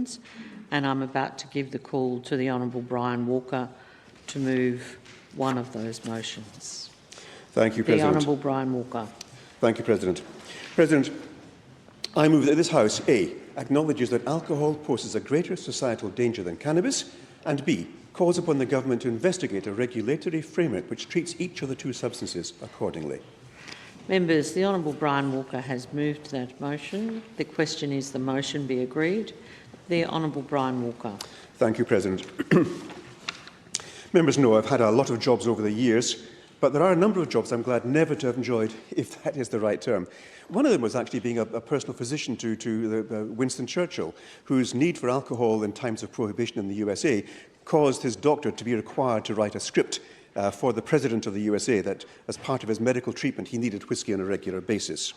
motions, and I'm about to give the call to the Honourable Brian Walker to move one of those motions. Thank you, President. The Honourable Brian Walker. Thank you, President. President, I move that this House, A, acknowledges that alcohol poses a greater societal danger than cannabis, and B, calls upon the Government to investigate a regulatory framework which treats each of the two substances accordingly. Members, the Honourable Brian Walker has moved that motion. The question is the motion be agreed. The Honourable Brian Walker. Thank you, President. Members know I've had a lot of jobs over the years, but there are a number of jobs I'm glad never to have enjoyed, if that is the right term. One of them was actually being a personal physician to Winston Churchill, whose need for alcohol in times of prohibition in the USA caused his doctor to be required to write a script for the President of the USA that, as part of his medical treatment, he needed whisky on a regular basis.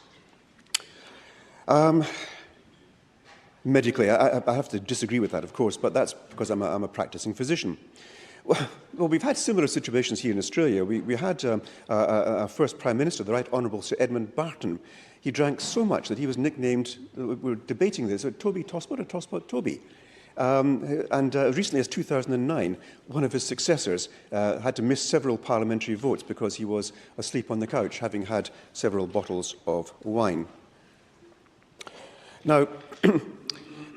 Medically, I have to disagree with that, of course, but that's because I'm a practicing physician. Well, we've had similar situations here in Australia. We had our first Prime Minister, the Right Honourable Sir Edmund Barton. He drank so much that he was nicknamed, we were debating this, Toby Tosspot or Tosspot Toby. Recently as 2009, one of his successors had to miss several parliamentary votes because he was asleep on the couch, having had several bottles of wine. Now,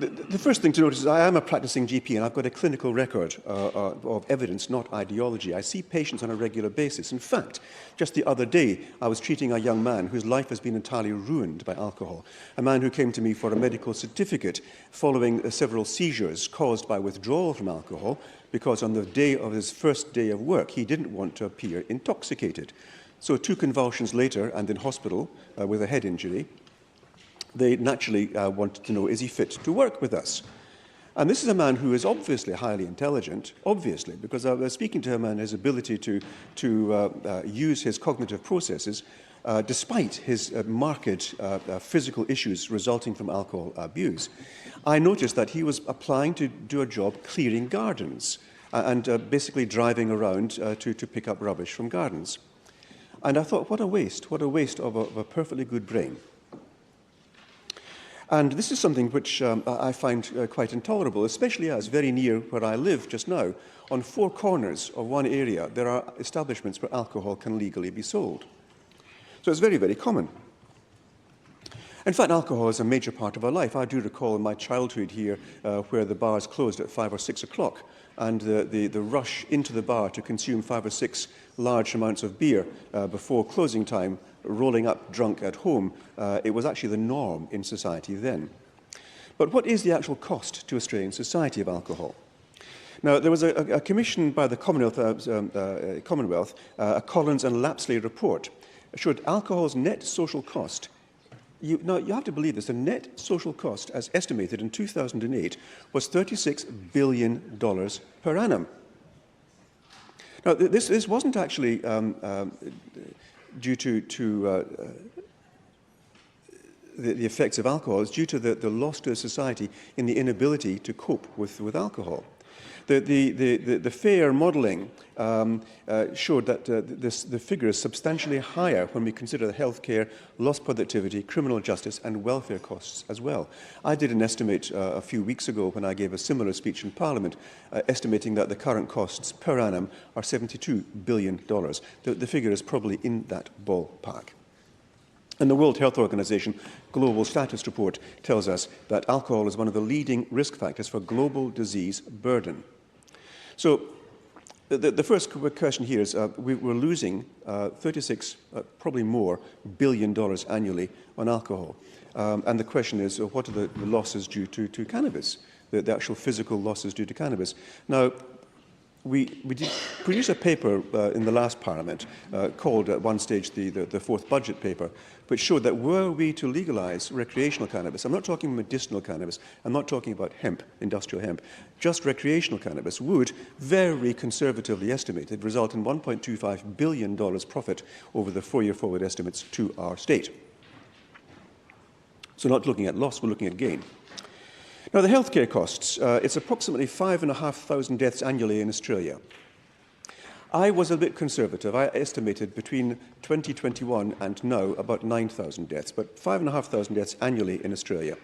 the first thing to notice is I am a practicing GP and I've got a clinical record of evidence, not ideology. I see patients on a regular basis. In fact, just the other day, I was treating a young man whose life has been entirely ruined by alcohol, a man who came to me for a medical certificate following several seizures caused by withdrawal from alcohol because on the day of his first day of work, he didn't want to appear intoxicated. So 2 convulsions later and in hospital with a head injury, they naturally wanted to know, is he fit to work with us? And this is a man who is obviously highly intelligent, obviously, because I was speaking to him and his ability to use his cognitive processes, despite his marked physical issues resulting from alcohol abuse. I noticed that he was applying to do a job clearing gardens and basically driving around to pick up rubbish from gardens. And I thought, what a waste of a perfectly good brain. And this is something which I find quite intolerable, especially as very near where I live just now, on 4 corners of one area, there are establishments where alcohol can legally be sold. So it's very, very common. In fact, alcohol is a major part of our life. I do recall in my childhood here where the bars closed at 5 or 6 o'clock, and the rush into the bar to consume 5 or 6 large amounts of beer before closing time, rolling up drunk at home, it was actually the norm in society then. But what is the actual cost to Australian society of alcohol? Now, there was a commission by the Commonwealth, a Collins and Lapsley report, showed alcohol's net social cost. Now, you have to believe this, the net social cost, as estimated in 2008, was $36 billion per annum. Now, this wasn't actually due to the effects of alcohol. It's due to the loss to society in the inability to cope with alcohol. The FAIR modelling showed that the figure is substantially higher when we consider the healthcare, lost productivity, criminal justice and welfare costs as well. I did an estimate a few weeks ago when I gave a similar speech in Parliament, estimating that the current costs per annum are $72 billion. The figure is probably in that ballpark. And the World Health Organization Global Status Report tells us that alcohol is one of the leading risk factors for global disease burden. So the first question here is we're losing 36, probably more, $36 billion annually on alcohol. And the question is, what are the losses due to cannabis, the actual physical losses due to cannabis? Now, we did produce a paper in the last Parliament called at one stage the fourth budget paper, which showed that were we to legalise recreational cannabis, I'm not talking medicinal cannabis, I'm not talking about hemp, industrial hemp, just recreational cannabis would, very conservatively estimated, result in $1.25 billion profit over the 4-year forward estimates to our state. So not looking at loss, we're looking at gain. Now, the healthcare costs, it's approximately 5,500 deaths annually in Australia. I was a bit conservative. I estimated between 2021 and now about 9,000 deaths, but 5,500 deaths annually in Australia.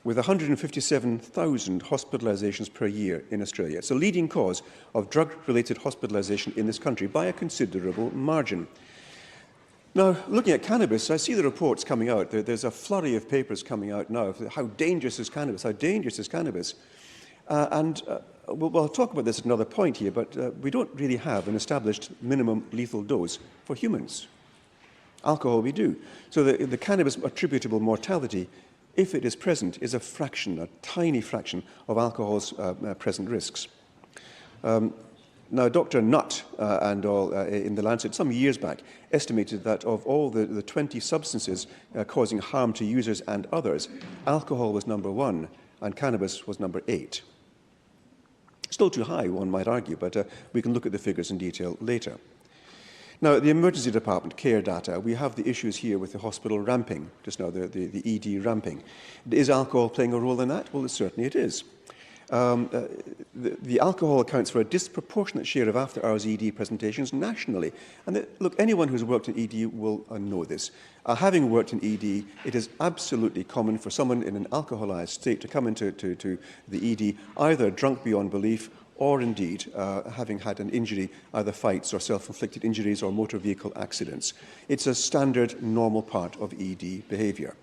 with 157,000 hospitalizations per year in Australia. It's a leading cause of drug-related hospitalization in this country by a considerable margin. Now, looking at cannabis, I see the reports coming out. There's a flurry of papers coming out now of how dangerous is cannabis, how dangerous is cannabis. We'll talk about this at another point here, but we don't really have an established minimum lethal dose for humans. Alcohol we do. So the cannabis attributable mortality, if it is present, is a fraction, a tiny fraction of alcohol's present risks. Now, Dr. Nutt and all in The Lancet some years back estimated that of all the 20 substances causing harm to users and others, alcohol was number 1 and cannabis was number 8. Still too high, one might argue, but we can look at the figures in detail later. Now, the emergency department care data, we have the issues here with the hospital ramping, just now, the ED ramping. Is alcohol playing a role in that? Well, certainly it is. The alcohol accounts for a disproportionate share of after-hours ED presentations nationally. And look, anyone who's worked in ED will know this. Having worked in ED, it is absolutely common for someone in an alcoholized state to come into the ED either drunk beyond belief or indeed having had an injury, either fights or self-inflicted injuries or motor vehicle accidents. It's a standard, normal part of ED behaviour.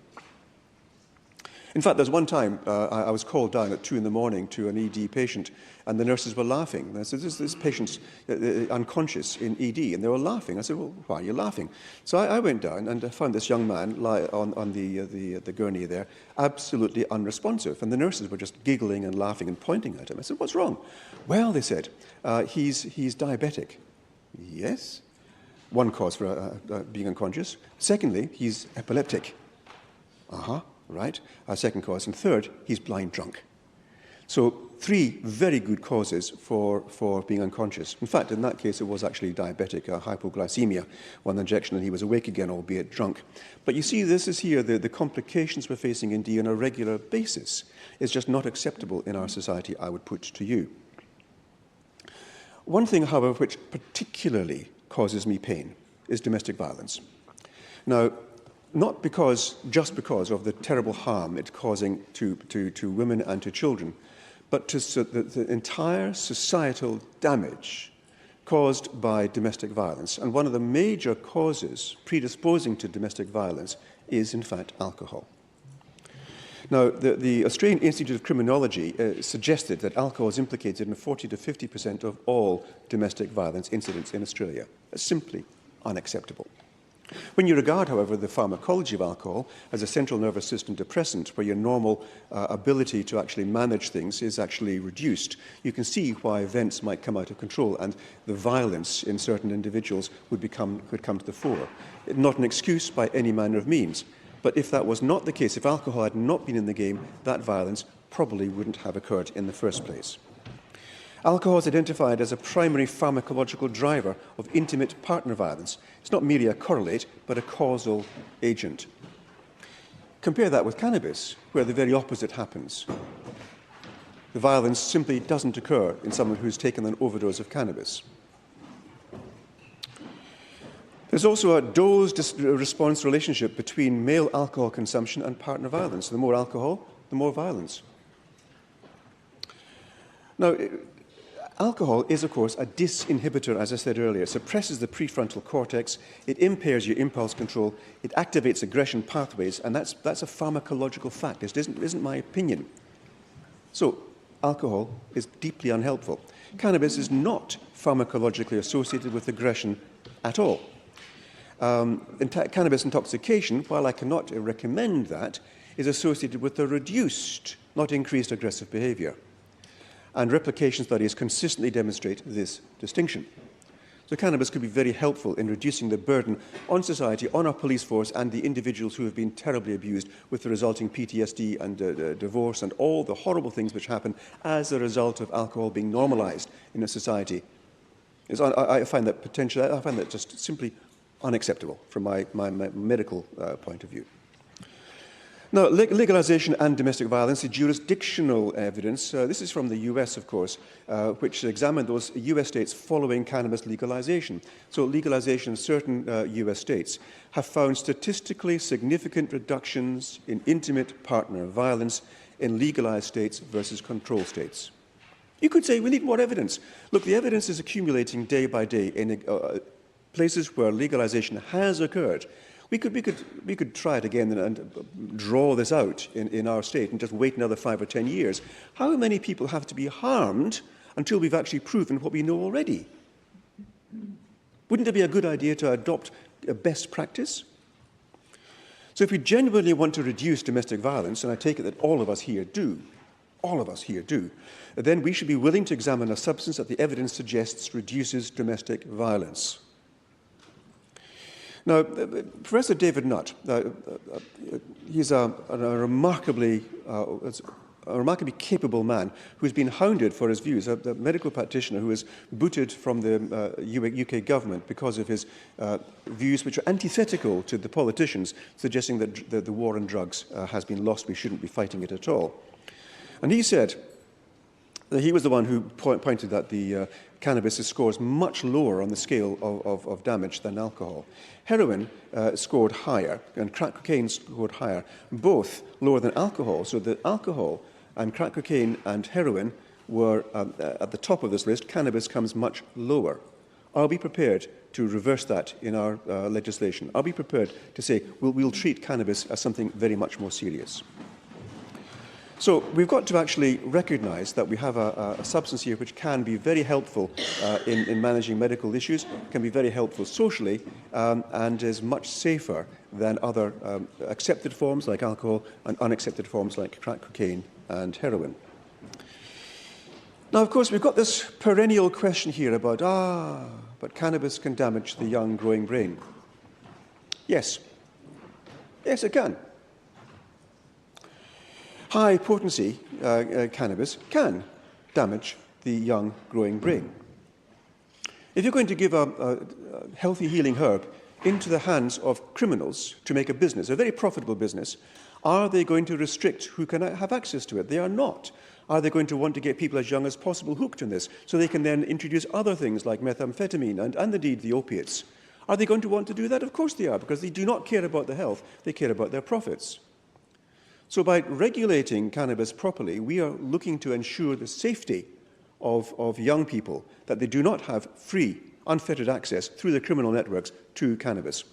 In fact, there's one time I was called down at 2 in the morning to an ED patient, and the nurses were laughing. I said, this patient's unconscious in ED, and they were laughing. I said, well, why are you laughing? So I went down and I found this young man lie on the gurney there, absolutely unresponsive. And the nurses were just giggling and laughing and pointing at him. I said, what's wrong? Well, they said, he's diabetic. Yes. One cause for being unconscious. Secondly, he's epileptic. Right, second cause. And third, he's blind drunk. So 3 very good causes for being unconscious. In fact, in that case, it was actually diabetic, hypoglycemia, one injection, and he was awake again, albeit drunk. But you see, this is here, the complications we're facing in D on a regular basis is just not acceptable in our society, I would put to you. One thing, however, which particularly causes me pain is domestic violence. Now, not just because of the terrible harm it's causing to women and to children, but to the entire societal damage caused by domestic violence. And one of the major causes predisposing to domestic violence is, in fact, alcohol. Now, the Australian Institute of Criminology suggested that alcohol is implicated in 40 to 50% of all domestic violence incidents in Australia. That's simply unacceptable. When you regard, however, the pharmacology of alcohol as a central nervous system depressant, where your normal ability to actually manage things is actually reduced, you can see why events might come out of control and the violence in certain individuals could come to the fore. Not an excuse by any manner of means, but if that was not the case, if alcohol had not been in the game, that violence probably wouldn't have occurred in the first place. Alcohol is identified as a primary pharmacological driver of intimate partner violence. It's not merely a correlate, but a causal agent. Compare that with cannabis, where the very opposite happens. The violence simply doesn't occur in someone who's taken an overdose of cannabis. There's also a dose-response relationship between male alcohol consumption and partner violence. The more alcohol, the more violence. Now, alcohol is, of course, a disinhibitor, as I said earlier. It suppresses the prefrontal cortex, it impairs your impulse control, it activates aggression pathways, and that's a pharmacological fact. It isn't my opinion. So, alcohol is deeply unhelpful. Cannabis is not pharmacologically associated with aggression at all. Cannabis intoxication, while I cannot recommend that, is associated with a reduced, not increased aggressive behaviour. And replication studies consistently demonstrate this distinction. So cannabis could be very helpful in reducing the burden on society, on our police force, and the individuals who have been terribly abused with the resulting PTSD and divorce and all the horrible things which happen as a result of alcohol being normalised in a society. I find that just simply unacceptable from my medical point of view. Now, legalisation and domestic violence, the jurisdictional evidence, this is from the US, of course, which examined those US states following cannabis legalisation. So legalisation in certain US states have found statistically significant reductions in intimate partner violence in legalised states versus control states. You could say we need more evidence. Look, the evidence is accumulating day by day in places where legalisation has occurred. We could try it again and draw this out in our state and just wait another 5 or 10 years. How many people have to be harmed until we've actually proven what we know already? Wouldn't it be a good idea to adopt a best practice? So if we genuinely want to reduce domestic violence, and I take it that all of us here do, then we should be willing to examine a substance that the evidence suggests reduces domestic violence. Now, Professor David Nutt, he's a remarkably capable man who's been hounded for his views, a medical practitioner who was booted from the UK government because of his views which are antithetical to the politicians, suggesting that the war on drugs has been lost, we shouldn't be fighting it at all. And he said that he was the one who pointed that the cannabis scores much lower on the scale of damage than alcohol. Heroin scored higher, and crack cocaine scored higher, both lower than alcohol, so that alcohol and crack cocaine and heroin were at the top of this list. Cannabis comes much lower. Are we prepared to reverse that in our legislation? Are we prepared to say we'll treat cannabis as something very much more serious? So we've got to actually recognise that we have a substance here which can be very helpful in managing medical issues, can be very helpful socially, and is much safer than other accepted forms like alcohol and unaccepted forms like crack cocaine and heroin. Now, of course, we've got this perennial question here about, but cannabis can damage the young growing brain. Yes. Yes, it can. High-potency cannabis can damage the young, growing brain. If you're going to give a healthy, healing herb into the hands of criminals to make a business, a very profitable business, are they going to restrict who can have access to it? They are not. Are they going to want to get people as young as possible hooked on this so they can then introduce other things like methamphetamine and indeed the opiates? Are they going to want to do that? Of course they are, because they do not care about the health, they care about their profits. So by regulating cannabis properly, we are looking to ensure the safety of young people, that they do not have free, unfettered access through the criminal networks to cannabis.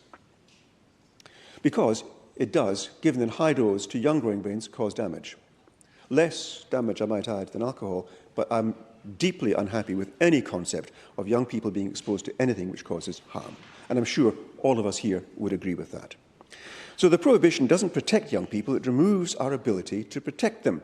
Because it does, given in high dose to young growing brains, cause damage. Less damage, I might add, than alcohol, but I'm deeply unhappy with any concept of young people being exposed to anything which causes harm. And I'm sure all of us here would agree with that. So the prohibition doesn't protect young people, it removes our ability to protect them.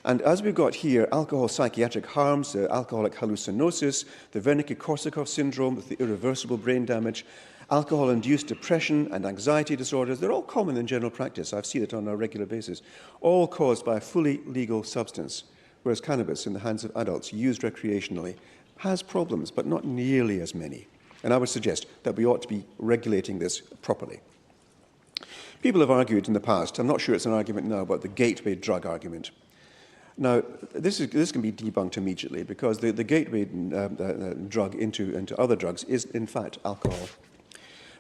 And as we've got here, alcohol psychiatric harms, alcoholic hallucinosis, the Wernicke-Korsakoff syndrome with the irreversible brain damage, alcohol-induced depression and anxiety disorders, they're all common in general practice. I've seen it on a regular basis, all caused by a fully legal substance, whereas cannabis in the hands of adults used recreationally has problems, but not nearly as many. And I would suggest that we ought to be regulating this properly. People have argued in the past, I'm not sure it's an argument now, about the gateway drug argument. Now, this can be debunked immediately because the gateway drug into other drugs is, in fact, alcohol.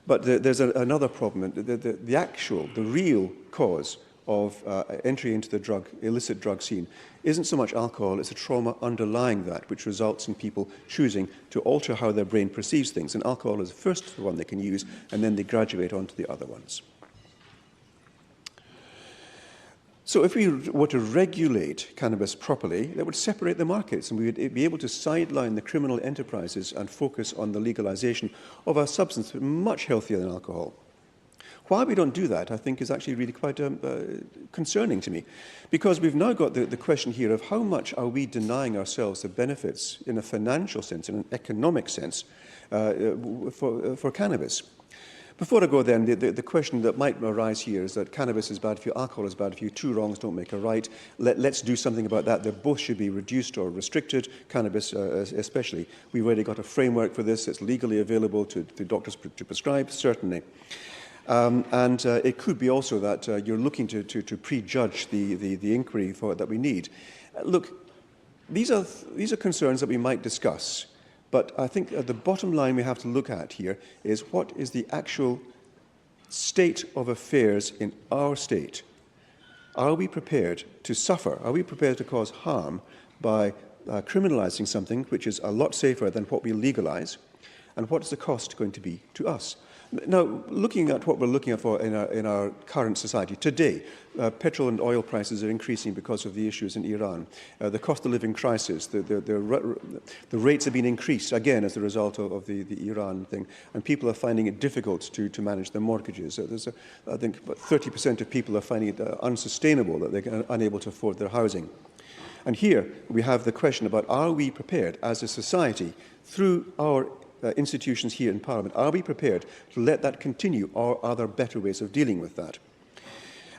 But there's another problem. The real cause of entry into the illicit drug scene isn't so much alcohol, it's a trauma underlying that, which results in people choosing to alter how their brain perceives things. And alcohol is the first one they can use, and then they graduate onto the other ones. So if we were to regulate cannabis properly, that would separate the markets and we would be able to sideline the criminal enterprises and focus on the legalisation of a substance much healthier than alcohol. Why we don't do that, I think, is actually really quite concerning to me, because we've now got the question here of how much are we denying ourselves the benefits in a financial sense, in an economic sense, for cannabis. Before I go then, the question that might arise here is that cannabis is bad for you, alcohol is bad for you, two wrongs don't make a right. Let's do something about that. They both should be reduced or restricted, cannabis especially. We've already got a framework for this. It's legally available to doctors to prescribe, certainly. And it could be also that you're looking to prejudge the inquiry that we need. Look, these are concerns that we might discuss. But I think the bottom line we have to look at here is what is the actual state of affairs in our state Are we prepared to suffer? Are we prepared to cause harm by criminalising something which is a lot safer than what we legalise? And what is the cost going to be to us? Now, looking at what we're looking at for in our current society today, petrol and oil prices are increasing because of the issues in Iran. The cost of living crisis, the rates have been increased again as a result of the Iran thing, and people are finding it difficult to manage their mortgages. I think about 30% of people are finding it unsustainable, that they're unable to afford their housing. And here we have the question about, are we prepared as a society, through our institutions here in Parliament, are we prepared to let that continue, or are there better ways of dealing with that?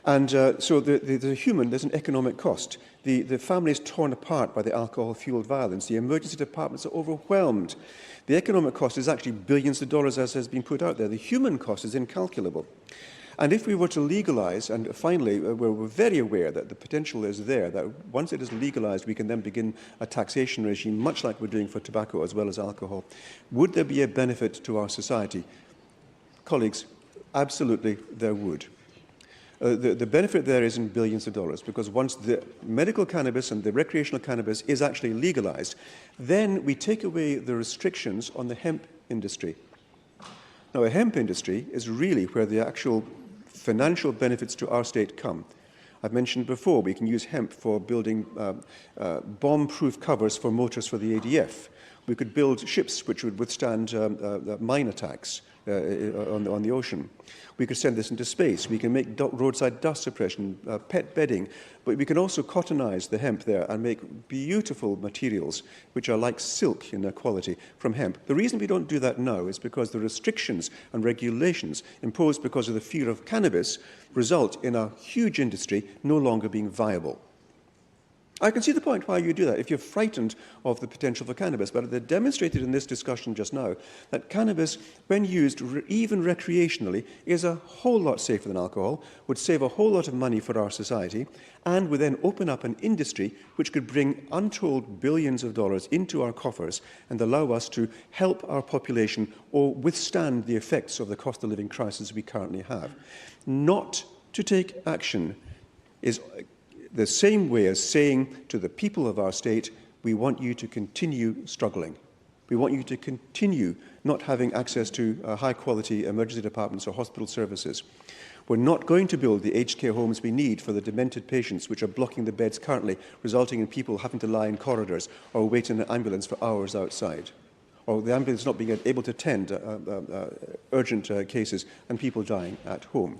And so there's an economic cost. The family is torn apart by the alcohol-fuelled violence. The emergency departments are overwhelmed. The economic cost is actually billions of dollars, as has been put out there. The human cost is incalculable. And if we were to legalise, and finally, we're very aware that the potential is there, that once it is legalised, we can then begin a taxation regime, much like we're doing for tobacco as well as alcohol. Would there be a benefit to our society? Colleagues, absolutely there would. The benefit there is in billions of dollars, because once the medical cannabis and the recreational cannabis is actually legalised, then we take away the restrictions on the hemp industry. Now, a hemp industry is really where the actual financial benefits to our state come. I've mentioned before, we can use hemp for building bomb-proof covers for motors for the ADF. We could build ships which would withstand mine attacks on the ocean. We could send this into space. We can make roadside dust suppression, pet bedding, but we can also cottonize the hemp there and make beautiful materials which are like silk in their quality from hemp. The reason we don't do that now is because the restrictions and regulations imposed because of the fear of cannabis result in a huge industry no longer being viable. I can see the point why you do that if you're frightened of the potential for cannabis, but they've demonstrated in this discussion just now that cannabis, when used even recreationally, is a whole lot safer than alcohol, would save a whole lot of money for our society, and would then open up an industry which could bring untold billions of dollars into our coffers and allow us to help our population or withstand the effects of the cost of living crisis we currently have. Not to take action is the same way as saying to the people of our state, we want you to continue struggling. We want you to continue not having access to high-quality emergency departments or hospital services. We're not going to build the aged care homes we need for the demented patients, which are blocking the beds currently, resulting in people having to lie in corridors or wait in an ambulance for hours outside, or the ambulance not being able to attend urgent cases and people dying at home.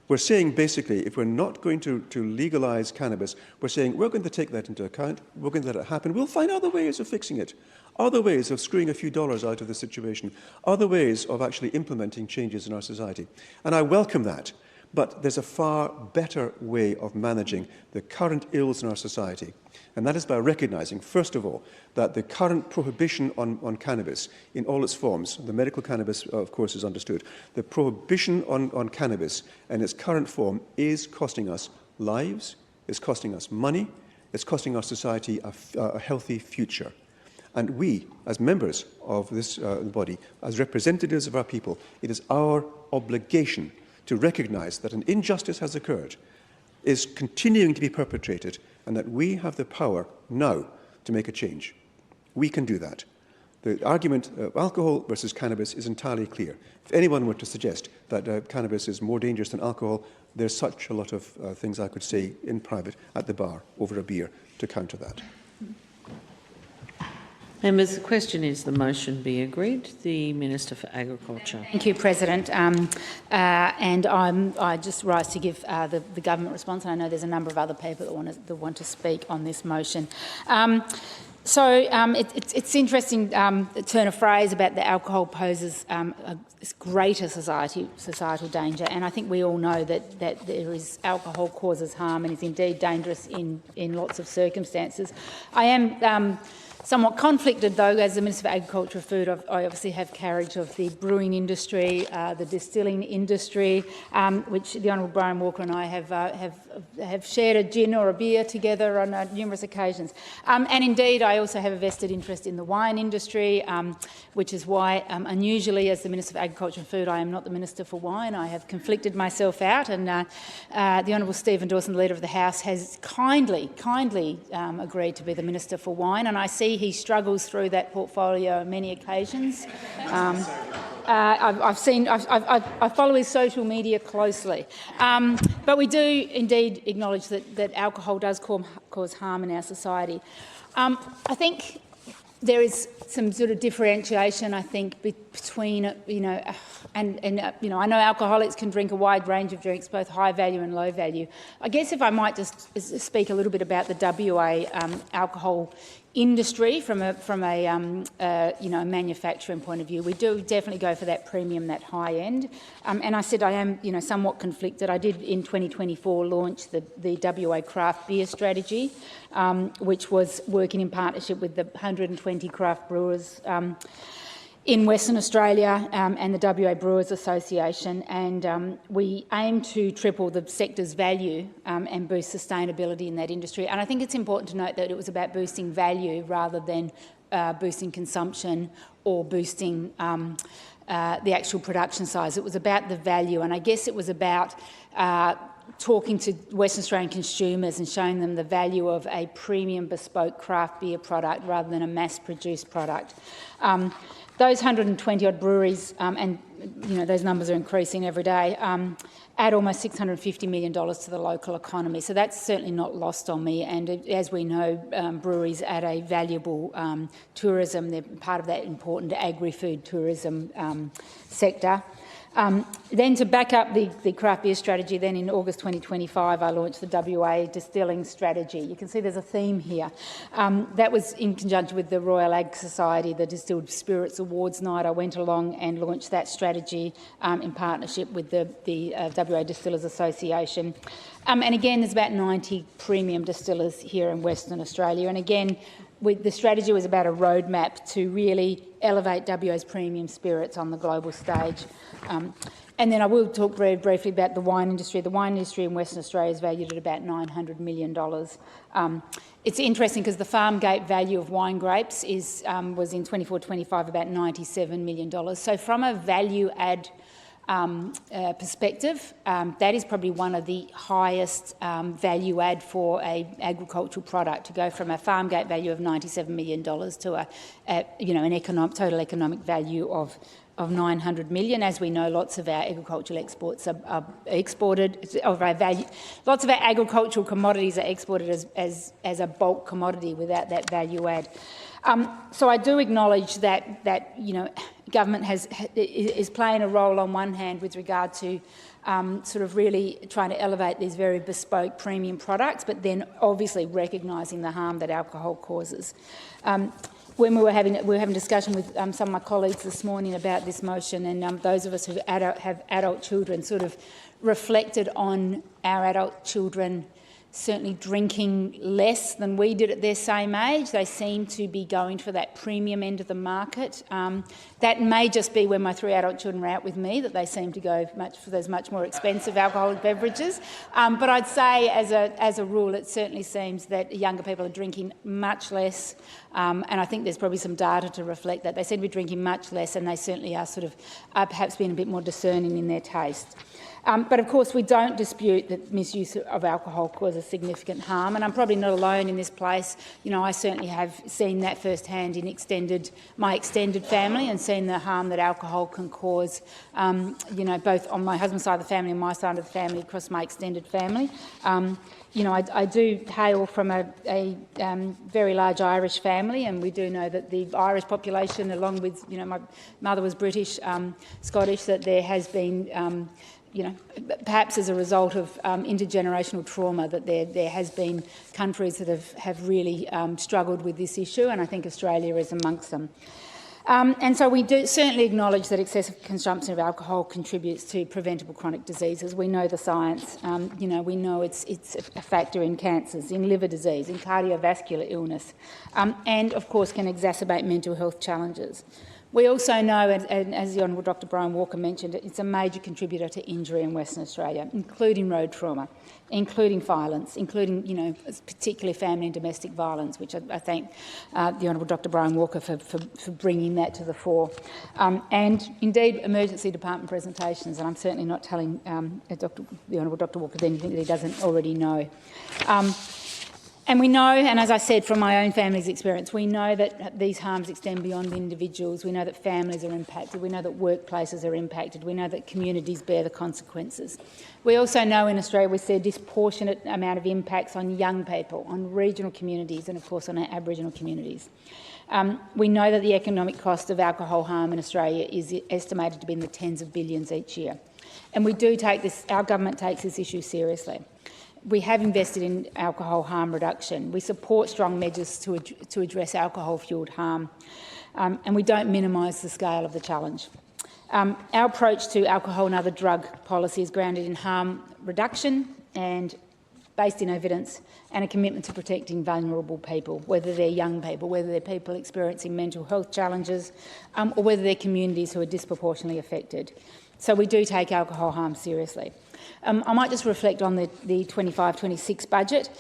We're saying, basically, if we're not going to legalise cannabis, we're saying we're going to take that into account, we're going to let it happen, we'll find other ways of fixing it, other ways of screwing a few dollars out of the situation, other ways of actually implementing changes in our society. And I welcome that, but there's a far better way of managing the current ills in our society. And that is by recognising, first of all, that the current prohibition on cannabis in all its forms, the medical cannabis, of course, is understood, the prohibition on cannabis in its current form is costing us lives, it's costing us money, it's costing our society a healthy future. And we, as members of this body, as representatives of our people, it is our obligation to recognise that an injustice has occurred, is continuing to be perpetrated, and that we have the power now to make a change. We can do that. The argument of alcohol versus cannabis is entirely clear. If anyone were to suggest that cannabis is more dangerous than alcohol, there's such a lot of things I could say in private at the bar over a beer to counter that. Members, the question is the motion be agreed. The Minister for Agriculture. Thank you, President. And I just rise to give the government response. And I know there's a number of other people that want to speak on this motion. It's interesting, the turn of phrase about the alcohol poses a greater societal danger, and I think we all know that there is alcohol causes harm and is indeed dangerous in lots of circumstances. I am Somewhat conflicted, though, as the Minister for Agriculture and Food, I obviously have carriage of the brewing industry, the distilling industry, which the Honourable Brian Walker and I have shared a gin or a beer together on numerous occasions. And indeed, I also have a vested interest in the wine industry, which is why, unusually, as the Minister for Agriculture and Food, I am not the Minister for Wine. I have conflicted myself out, and the Honourable Stephen Dawson, the Leader of the House, has kindly agreed to be the Minister for Wine, and I see he struggles through that portfolio on many occasions. I follow his social media closely. But we do indeed acknowledge that alcohol does cause harm in our society. I think there is some sort of differentiation, I think, between, I know alcoholics can drink a wide range of drinks, both high value and low value. I guess if I might just speak a little bit about the WA alcohol industry from a manufacturing point of view, we do definitely go for that premium, that high end. And I said I am, somewhat conflicted. I did in 2024 launch the WA craft beer strategy, which was working in partnership with the 120 craft brewers in Western Australia and the WA Brewers Association, and we aim to triple the sector's value and boost sustainability in that industry. And I think it's important to note that it was about boosting value rather than boosting consumption or boosting the actual production size. It was about the value, and I guess it was about talking to Western Australian consumers and showing them the value of a premium bespoke craft beer product rather than a mass-produced product. Those 120-odd breweries, and those numbers are increasing every day, add almost $650 million to the local economy. So that's certainly not lost on me. And as we know, breweries add a valuable tourism. They're part of that important agri-food tourism sector. Then to back up the craft beer strategy, then in August 2025, I launched the WA distilling strategy. You can see there's a theme here. That was in conjunction with the Royal Ag Society, the Distilled Spirits Awards night. I went along and launched that strategy in partnership with the WA Distillers Association. And again, there's about 90 premium distillers here in Western Australia. And again, the strategy was about a roadmap to really elevate WA's premium spirits on the global stage. And then I will talk very briefly about the wine industry. The wine industry in Western Australia is valued at about $900 million. It's interesting because the farm gate value of wine grapes was in 24-25 about $97 million. So from a value add perspective, that is probably one of the highest value add for an agricultural product, to go from a farm gate value of $97 million to an total economic value of $900 million. As we know, lots of our agricultural exports are exported, lots of our agricultural commodities are exported as a bulk commodity without that value add. So I do acknowledge that government is playing a role on one hand with regard to sort of really trying to elevate these very bespoke premium products, but then obviously recognising the harm that alcohol causes. When we were having a discussion with some of my colleagues this morning about this motion, and those of us who have adult children sort of reflected on our adult children certainly drinking less than we did at their same age. They seem to be going for that premium end of the market. That may just be when my 3 adult children are out with me that they seem to go for those much more expensive alcoholic beverages. But I'd say as a rule, it certainly seems that younger people are drinking much less, and I think there's probably some data to reflect that. They seem to be drinking much less, and they certainly are perhaps being a bit more discerning in their taste. But of course, we don't dispute that misuse of alcohol causes significant harm, and I'm probably not alone in this place. I certainly have seen that firsthand in my extended family, and seen the harm that alcohol can cause, both on my husband's side of the family and my side of the family, across my extended family. I do hail from a very large Irish family, and we do know that the Irish population, along with, my mother was British, Scottish, that there has been perhaps as a result of intergenerational trauma, that there has been countries that have really struggled with this issue, and I think Australia is amongst them. And so we do certainly acknowledge that excessive consumption of alcohol contributes to preventable chronic diseases. We know the science. We know it's a factor in cancers, in liver disease, in cardiovascular illness, and of course can exacerbate mental health challenges. We also know, and as the Honourable Dr Brian Walker mentioned, it's a major contributor to injury in Western Australia, including road trauma, including violence, including, particularly family and domestic violence, which I thank the Honourable Dr Brian Walker for bringing that to the fore. And indeed, emergency department presentations, and I'm certainly not telling the Honourable Dr Walker anything that he doesn't already know. And we know, and as I said from my own family's experience, we know that these harms extend beyond individuals. We know that families are impacted. We know that workplaces are impacted. We know that communities bear the consequences. We also know in Australia we see a disproportionate amount of impacts on young people, on regional communities and, of course, on our Aboriginal communities. We know that the economic cost of alcohol harm in Australia is estimated to be in the tens of billions each year. And we do take this, our government takes this issue seriously. We have invested in alcohol harm reduction. We support strong measures to address alcohol-fuelled harm, and we don't minimise the scale of the challenge. Our approach to alcohol and other drug policy is grounded in harm reduction and based in evidence and a commitment to protecting vulnerable people, whether they're young people, whether they're people experiencing mental health challenges, or whether they're communities who are disproportionately affected. So we do take alcohol harm seriously. I might just reflect on the 25-26 budget.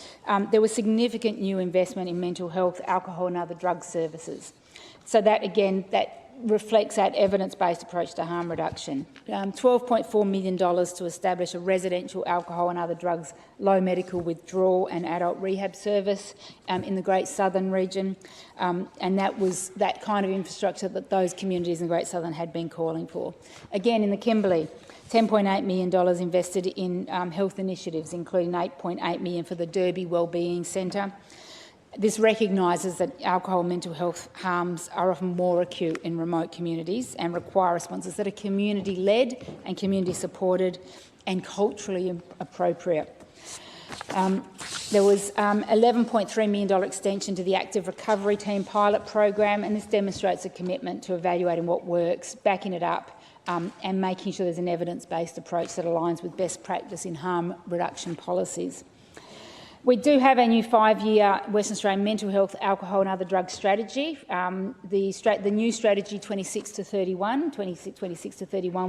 There was significant new investment in mental health, alcohol and other drug services. So that, again, that reflects that evidence-based approach to harm reduction. $12.4 million to establish a residential alcohol and other drugs low medical withdrawal and adult rehab service in the Great Southern region. And that was that kind of infrastructure that those communities in the Great Southern had been calling for. Again, in the Kimberley, $10.8 million invested in health initiatives, including $8.8 million for the Derby Wellbeing Centre. This recognises that alcohol and mental health harms are often more acute in remote communities and require responses that are community-led and community-supported and culturally appropriate. There was $11.3 million extension to the Active Recovery Team pilot program, and this demonstrates a commitment to evaluating what works, backing it up, and making sure there's an evidence-based approach that aligns with best practice in harm reduction policies. We do have a new 5-year Western Australian mental health, alcohol and other drug strategy. The new strategy 26 to 31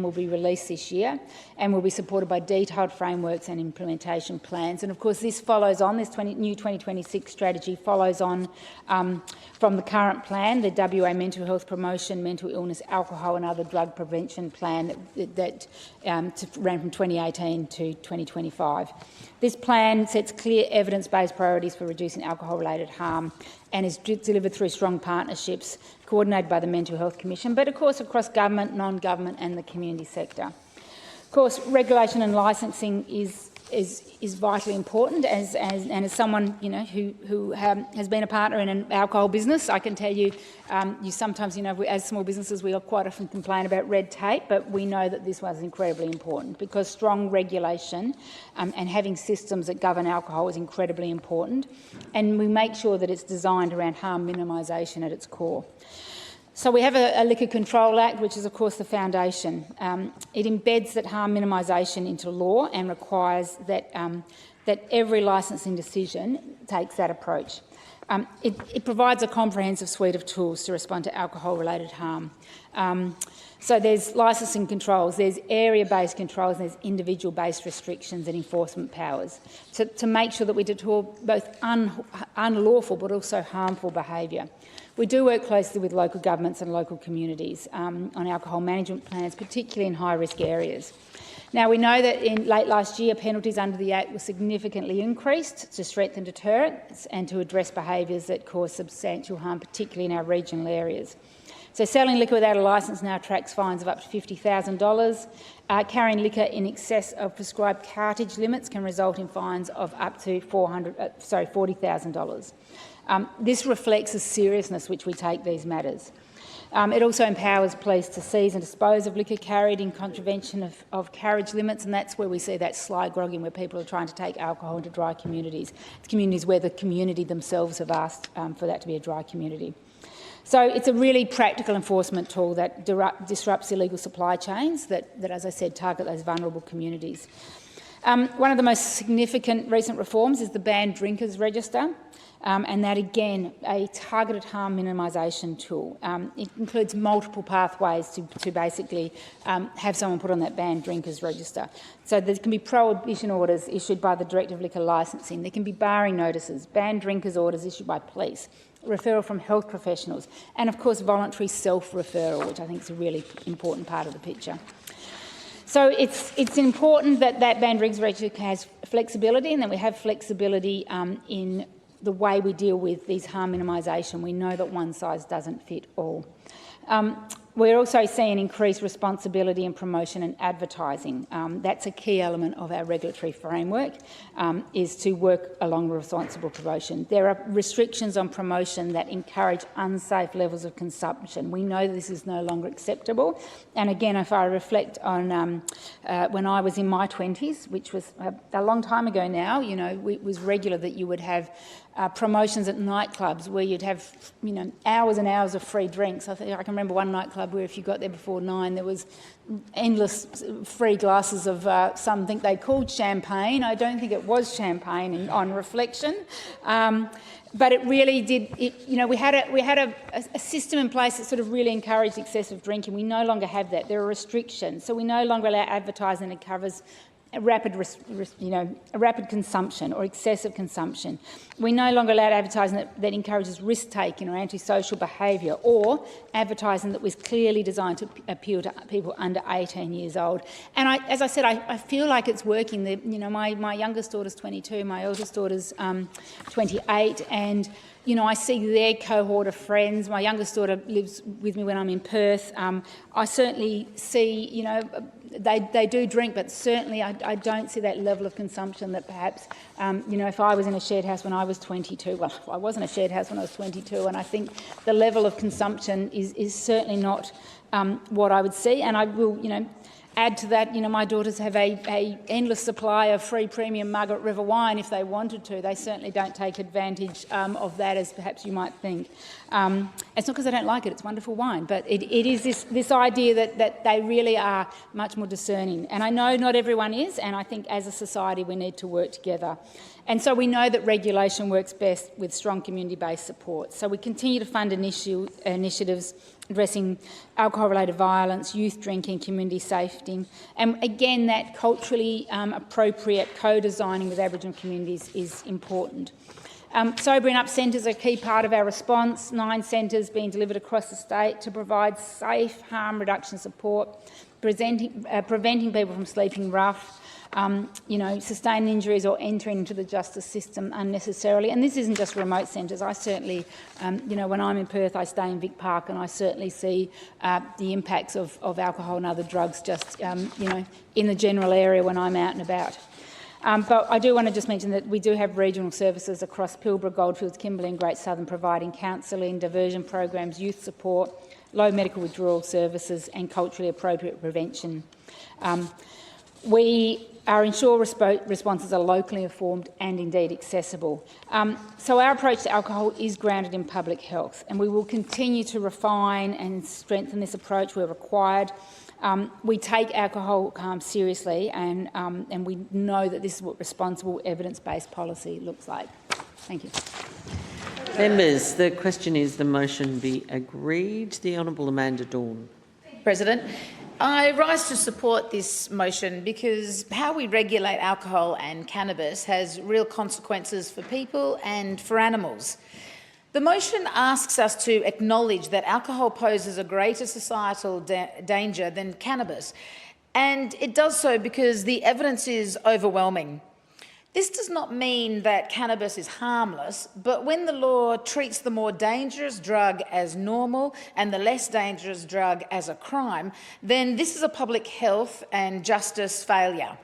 will be released this year and will be supported by detailed frameworks and implementation plans. And of course this follows on, this new 2026 strategy follows on from the current plan, the WA Mental Health Promotion, Mental Illness, Alcohol and Other Drug Prevention Plan that ran from 2018 to 2025. This plan sets clear evidence-based priorities for reducing alcohol-related harm and is delivered through strong partnerships coordinated by the Mental Health Commission, but of course across government, non-government and the community sector. Of course, regulation and licensing is vitally important. And as someone who has been a partner in an alcohol business, I can tell you, you sometimes, as small businesses, we quite often complain about red tape, but we know that this was incredibly important because strong regulation and having systems that govern alcohol is incredibly important, and we make sure that it's designed around harm minimisation at its core. So we have a Liquor Control Act, which is of course the foundation. It embeds that harm minimisation into law and requires that every licensing decision takes that approach. It provides a comprehensive suite of tools to respond to alcohol-related harm. So there's licensing controls, there's area-based controls, and there's individual-based restrictions and enforcement powers to make sure that we deter both unlawful but also harmful behaviour. We do work closely with local governments and local communities on alcohol management plans, particularly in high-risk areas. Now, we know that in late last year, penalties under the Act were significantly increased to strengthen deterrence and to address behaviours that cause substantial harm, particularly in our regional areas. So selling liquor without a licence now attracts fines of up to $50,000. Carrying liquor in excess of prescribed cartage limits can result in fines of up to $40,000. This reflects the seriousness which we take these matters. It also empowers police to seize and dispose of liquor carried in contravention of carriage limits, and that's where we see that sly grogging where people are trying to take alcohol into dry communities. It's communities where the community themselves have asked for that to be a dry community. So it's a really practical enforcement tool that disrupts illegal supply chains that, as I said, target those vulnerable communities. One of the most significant recent reforms is the banned drinkers register, and that, again, a targeted harm minimisation tool. It includes multiple pathways to basically have someone put on that banned drinkers register. So there can be prohibition orders issued by the Director of Liquor Licensing. There can be barring notices, banned drinkers orders issued by police, referral from health professionals, and, of course, voluntary self-referral, which I think is a really important part of the picture. So it's important that banned drinkers register has flexibility, and that we have flexibility in the way we deal with these harm minimisation. We know that one size doesn't fit all. We're also seeing increased responsibility in promotion and advertising. That's a key element of our regulatory framework, is to work along responsible promotion. There are restrictions on promotion that encourage unsafe levels of consumption. We know this is no longer acceptable. And again, if I reflect on when I was in my 20s, which was a long time ago now, you know, it was regular that you would have promotions at nightclubs where you'd have, you know, hours and hours of free drinks. I can remember one nightclub where if you got there before 9, there was endless free glasses of something they called champagne. I don't think it was champagne on reflection. But it really did. You know, we had a system in place that sort of really encouraged excessive drinking. We no longer have that. There are restrictions, so we no longer allow advertising that covers a rapid consumption or excessive consumption. We no longer allow advertising that encourages risk-taking or antisocial behaviour, or advertising that was clearly designed to appeal to people under 18 years old. And as I said, I feel like it's working. You know, my youngest daughter's 22, my eldest daughter's 28, and you know, I see their cohort of friends. My youngest daughter lives with me when I'm in Perth. I certainly see, you know, they do drink, but certainly I don't see that level of consumption that perhaps, you know, if I was in a shared house when I was 22, well, I was in a shared house when I was 22, and I think the level of consumption is certainly not what I would see. And I will, you know, add to that, you know, my daughters have a endless supply of free premium Margaret River wine if they wanted to. They certainly don't take advantage of that, as perhaps you might think. It's not because I don't like it, it's wonderful wine, but it is this idea that they really are much more discerning. And I know not everyone is, and I think as a society we need to work together. And so we know that regulation works best with strong community-based support. So we continue to fund initiatives addressing alcohol-related violence, youth drinking, community safety. And again, that culturally appropriate co-designing with Aboriginal communities is important. Sobering up centres are a key part of our response. 9 centres being delivered across the state to provide safe harm reduction support, preventing people from sleeping rough, you know, sustaining injuries or entering into the justice system unnecessarily. And this isn't just remote centres. I certainly, you know, when I'm in Perth, I stay in Vic Park, and I certainly see the impacts of alcohol and other drugs just, you know, in the general area when I'm out and about. But I do want to just mention that we do have regional services across Pilbara, Goldfields, Kimberley and Great Southern providing counselling, diversion programs, youth support, low medical withdrawal services and culturally appropriate prevention. We are ensure responses are locally informed and indeed accessible. So our approach to alcohol is grounded in public health, and we will continue to refine and strengthen this approach where required. We take alcohol harm seriously, and we know that this is what responsible evidence-based policy looks like. Thank you. Members, the question is the motion be agreed. The Honourable Amanda Dorn. President, I rise to support this motion because how we regulate alcohol and cannabis has real consequences for people and for animals. The motion asks us to acknowledge that alcohol poses a greater societal danger than cannabis, and it does so because the evidence is overwhelming. This does not mean that cannabis is harmless, but when the law treats the more dangerous drug as normal and the less dangerous drug as a crime, then this is a public health and justice failure.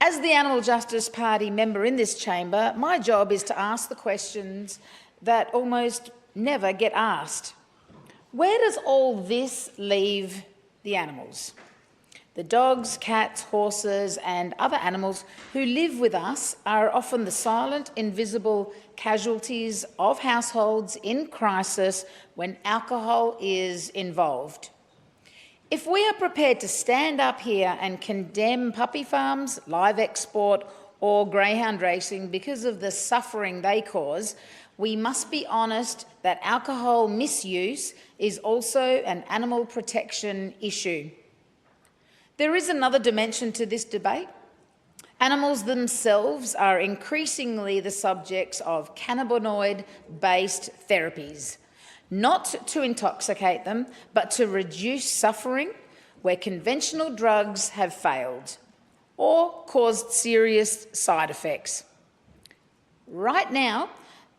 As the Animal Justice Party member in this chamber, my job is to ask the questions that almost never get asked. Where does all this leave the animals? The dogs, cats, horses and other animals who live with us are often the silent, invisible casualties of households in crisis when alcohol is involved. If we are prepared to stand up here and condemn puppy farms, live export or greyhound racing because of the suffering they cause, we must be honest that alcohol misuse is also an animal protection issue. There is another dimension to this debate. Animals themselves are increasingly the subjects of cannabinoid-based therapies, not to intoxicate them, but to reduce suffering where conventional drugs have failed or caused serious side effects. Right now,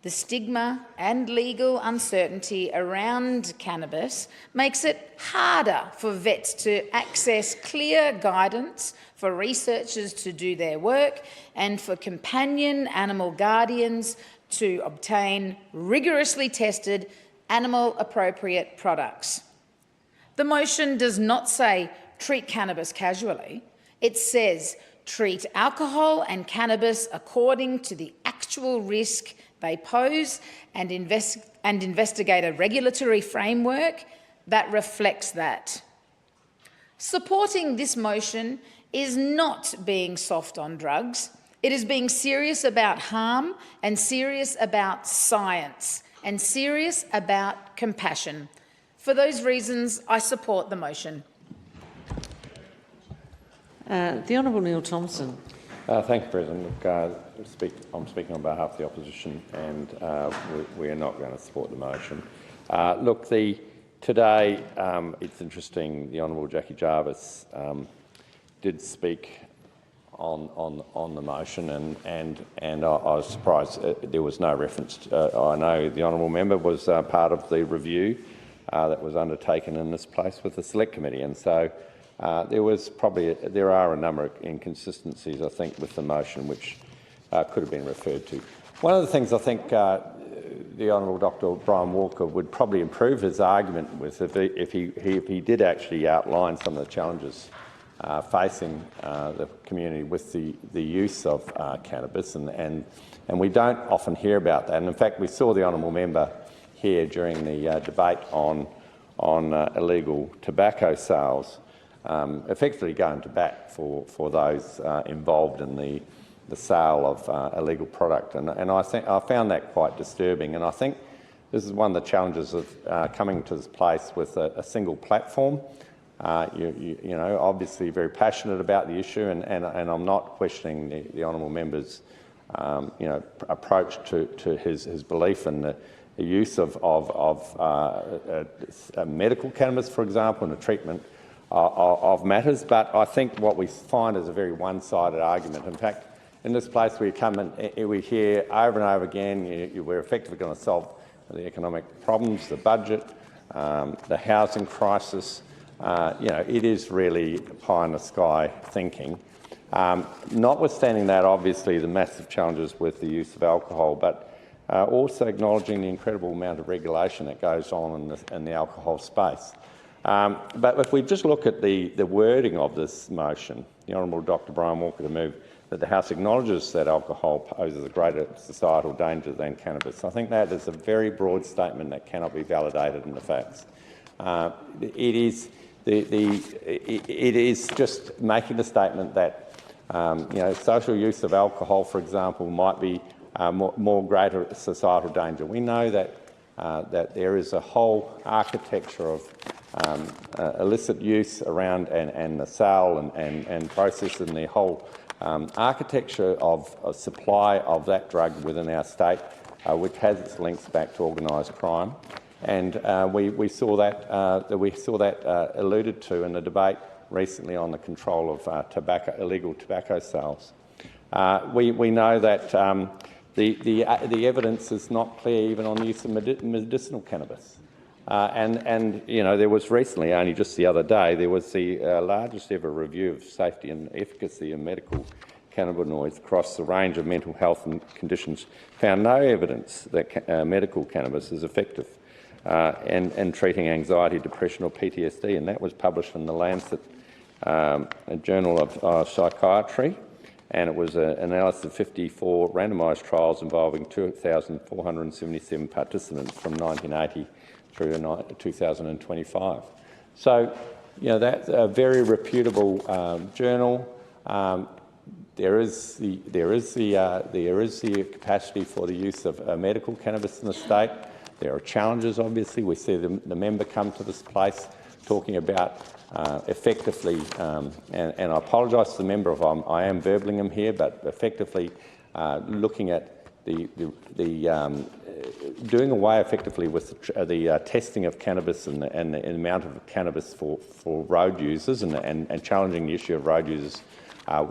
the stigma and legal uncertainty around cannabis makes it harder for vets to access clear guidance, for researchers to do their work, and for companion animal guardians to obtain rigorously tested animal-appropriate products. The motion does not say treat cannabis casually. It says treat alcohol and cannabis according to the actual risk they pose and investigate a regulatory framework that reflects that. Supporting this motion is not being soft on drugs. It is being serious about harm and serious about science and serious about compassion. For those reasons, I support the motion. The Honourable Neil Thomson. Thank you, President. Look, I'm speaking on behalf of the opposition, and we are not going to support the motion. Today it's interesting. The Honourable Jackie Jarvis did speak on the motion, and I was surprised there was no reference. I know the honourable member was part of the review that was undertaken in this place with the Select Committee, and so. There are a number of inconsistencies, I think, with the motion which could have been referred to. One of the things I think the Honourable Dr. Brian Walker would probably improve his argument with if he did actually outline some of the challenges facing the community with the use of cannabis, and we don't often hear about that. And in fact, we saw the honourable member here during the debate on illegal tobacco sales. Effectively going to bat for those involved in the sale of illegal product, and I found that quite disturbing. And I think this is one of the challenges of coming to this place with a single platform. You know, obviously very passionate about the issue, and I'm not questioning the honourable member's approach to his belief in the use of medical cannabis, for example, in the treatment of matters, but I think what we find is a very one-sided argument. In fact, in this place we come and we hear over and over again we're effectively going to solve the economic problems, the budget, the housing crisis. It is really pie-in-the-sky thinking. Notwithstanding that, obviously, the massive challenges with the use of alcohol, but also acknowledging the incredible amount of regulation that goes on in the alcohol space. But if we just look at the wording of this motion, the Honourable Dr. Brian Walker to move that the House acknowledges that alcohol poses a greater societal danger than cannabis. I think that is a very broad statement that cannot be validated in the facts. It is just making the statement that social use of alcohol, for example, might be more greater societal danger. We know that there is a whole architecture of illicit use around and the sale and process, and the whole architecture of supply of that drug within our state, which has its links back to organised crime. And we saw that alluded to in the debate recently on the control of illegal tobacco sales. We know that the evidence is not clear even on the use of medicinal cannabis. There was recently, only just the other day, there was the largest ever review of safety and efficacy of medical cannabinoids across the range of mental health and conditions, found no evidence that medical cannabis is effective in treating anxiety, depression or PTSD, and that was published in The Lancet a Journal of Psychiatry, and it was an analysis of 54 randomised trials involving 2,477 participants from 1980 through to 2025. So, you know, that's a very reputable journal. There is the capacity for the use of medical cannabis in the state. There are challenges, obviously. We see the member come to this place talking about effectively, and I apologise to the member if I am verbling him here, but effectively looking at doing away effectively with the testing of cannabis and the amount of cannabis for road users, and challenging the issue of road users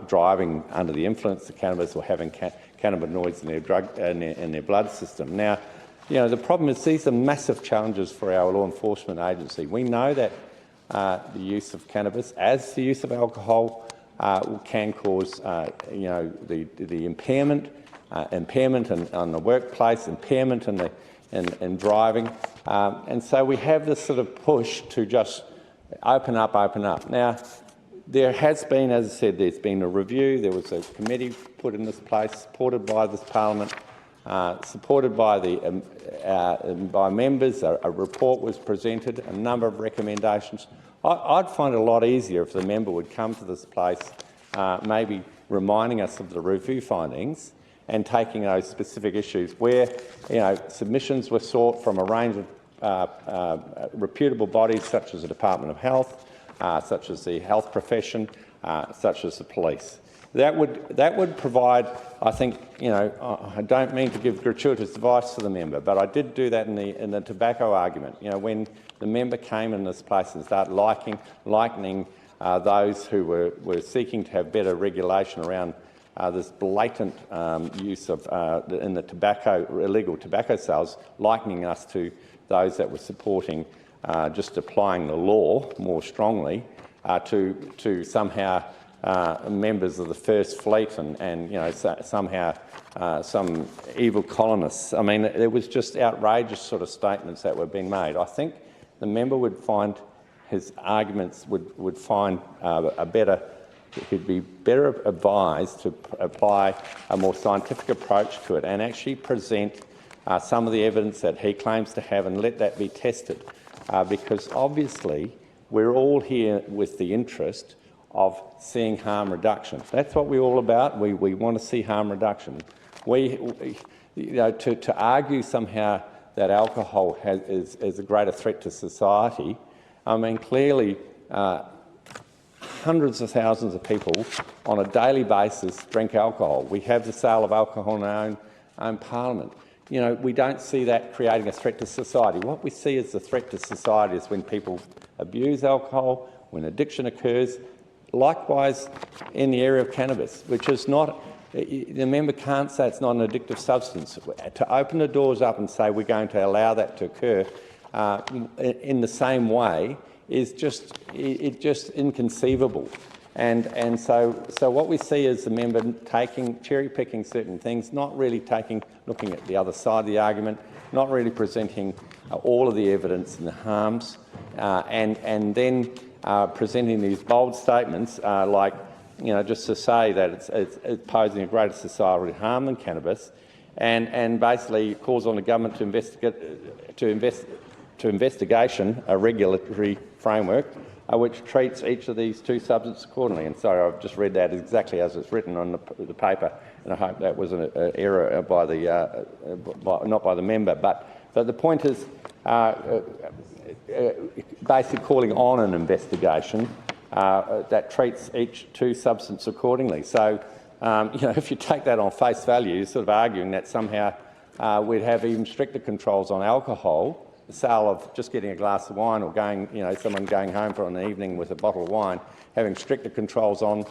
driving under the influence of cannabis or having cannabinoids in their blood system. Now, you know, the problem is these are massive challenges for our law enforcement agency. We know that the use of cannabis, as the use of alcohol, can cause, you know, the impairment on the workplace, impairment in driving, and so we have this sort of push to just open up. Now, there has been, as I said, there's been a review. There was a committee put in this place, supported by this Parliament, supported by by members. A report was presented, a number of recommendations. I'd find it a lot easier if the member would come to this place, maybe reminding us of the review findings and taking those specific issues where, you know, submissions were sought from a range of reputable bodies such as the Department of Health, such as the health profession, such as the police. That would provide, I think, you know, I don't mean to give gratuitous advice to the member, but I did do that in the tobacco argument. You know, when the member came in this place and started likening those who were seeking to have better regulation around this blatant use of in the illegal tobacco sales, likening us to those that were supporting just applying the law more strongly to somehow members of the First Fleet and you know, somehow some evil colonists. I mean, it was just outrageous sort of statements that were being made. I think the member would find his arguments would find he'd be better advised to apply a more scientific approach to it and actually present some of the evidence that he claims to have and let that be tested. Because obviously we're all here with the interest of seeing harm reduction. That's what we're all about. We want to see harm reduction. You know, to argue somehow that alcohol is a greater threat to society, I mean, clearly hundreds of thousands of people on a daily basis drink alcohol. We have the sale of alcohol in our own Parliament. You know, we don't see that creating a threat to society. What we see as a threat to society is when people abuse alcohol, when addiction occurs. Likewise, in the area of cannabis, which is not, the member can't say it's not an addictive substance. To open the doors up and say we're going to allow that to occur in the same way is just inconceivable. And so what we see is the member cherry-picking certain things, not really looking at the other side of the argument, not really presenting all of the evidence and the harms, and then presenting these bold statements like, you know, just to say that it's posing a greater societal harm than cannabis, and basically calls on the government to investigation a regulatory framework which treats each of these two substances accordingly. And so I've just read that exactly as it's written on the paper, and I hope that was an error by not by the member. But the point is basically calling on an investigation that treats each two substances accordingly. So you know, if you take that on face value, you're sort of arguing that somehow we'd have even stricter controls on alcohol. The sale of just getting a glass of wine, or someone going home for an evening with a bottle of wine, having stricter controls on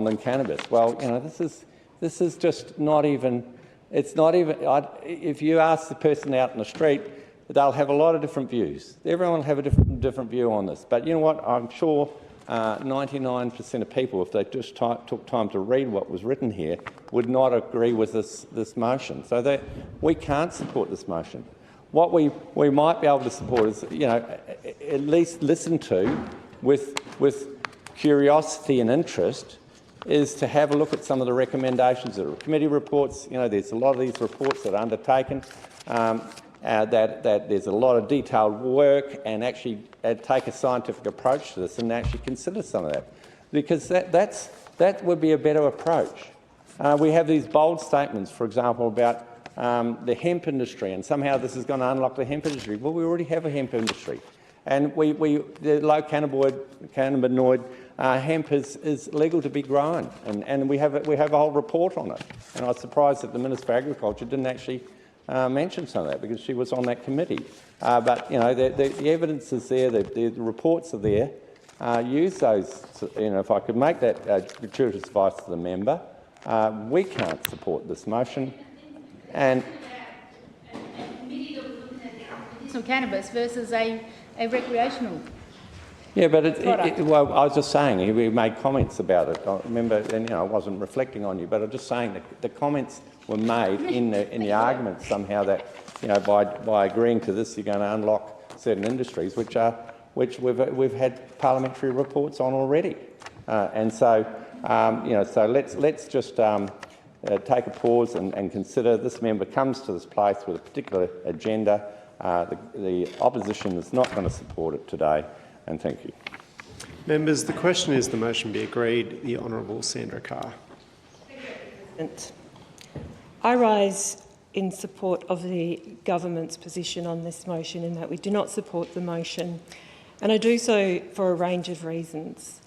than cannabis. Well, you know, this is just not even. It's not even. If you ask the person out in the street, they'll have a lot of different views. Everyone will have a different view on this. But you know what? I'm sure 99% of people, if they just took time to read what was written here, would not agree with this motion. So that we can't support this motion. What we might be able to support is, you know, at least listen to with curiosity and interest is to have a look at some of the recommendations that are committee reports. You know, there's a lot of these reports that are undertaken, that there's a lot of detailed work, and actually take a scientific approach to this and actually consider some of that, because that would be a better approach. We have these bold statements, for example, about the hemp industry, and somehow this is going to unlock the hemp industry. Well, we already have a hemp industry, and the low cannabinoid hemp is legal to be grown, and we have a whole report on it. And I was surprised that the Minister for Agriculture didn't actually mention some of that, because she was on that committee. But you know, the evidence is there, the reports are there. Use those. You know, if I could make that gratuitous advice to the member, we can't support this motion. And medicinal cannabis versus a recreational. Yeah, but well, I was just saying, we made comments about it. I remember, and you know, I wasn't reflecting on you, but I'm just saying that the comments were made in the argument somehow that, you know, by agreeing to this, you're going to unlock certain industries which we've had parliamentary reports on already, and so you know, so let's just take a pause and consider. This member comes to this place with a particular agenda. The opposition is not going to support it today. And thank you. Members, the question is the motion be agreed. The Honourable Sandra Carr. I rise in support of the government's position on this motion, in that we do not support the motion, and I do so for a range of reasons.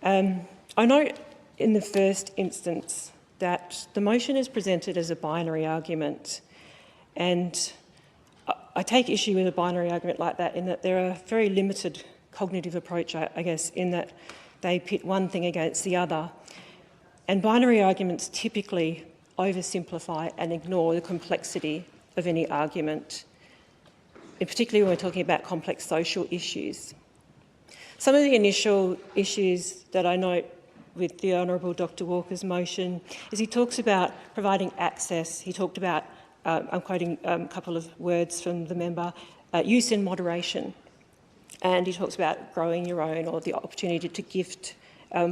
I note in the first instance that the motion is presented as a binary argument, and I take issue with a binary argument like that, in that there are very limited cognitive approach, I guess, in that they pit one thing against the other. And binary arguments typically oversimplify and ignore the complexity of any argument, and particularly when we're talking about complex social issues. Some of the initial issues that I note with the Honourable Dr Walker's motion is he talks about providing access. He talked about, I'm quoting a couple of words from the member, use in moderation. And he talks about growing your own, or the opportunity to gift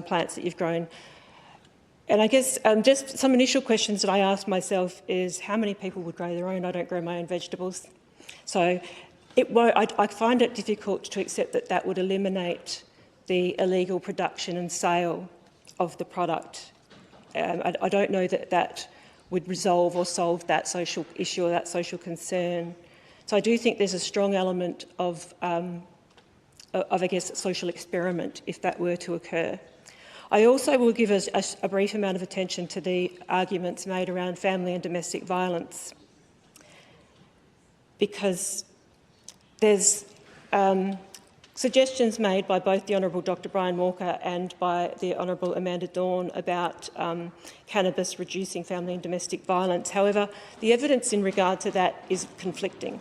plants that you've grown. And I guess just some initial questions that I asked myself is, how many people would grow their own? I don't grow my own vegetables. So I find it difficult to accept that that would eliminate the illegal production and sale of the product. I don't know that that would resolve or solve that social issue or that social concern. So I do think there's a strong element of I guess, social experiment if that were to occur. I also will give a brief amount of attention to the arguments made around family and domestic violence, because there's suggestions made by both the Honourable Dr Brian Walker and by the Honourable Amanda Dorn about cannabis reducing family and domestic violence. However, the evidence in regard to that is conflicting.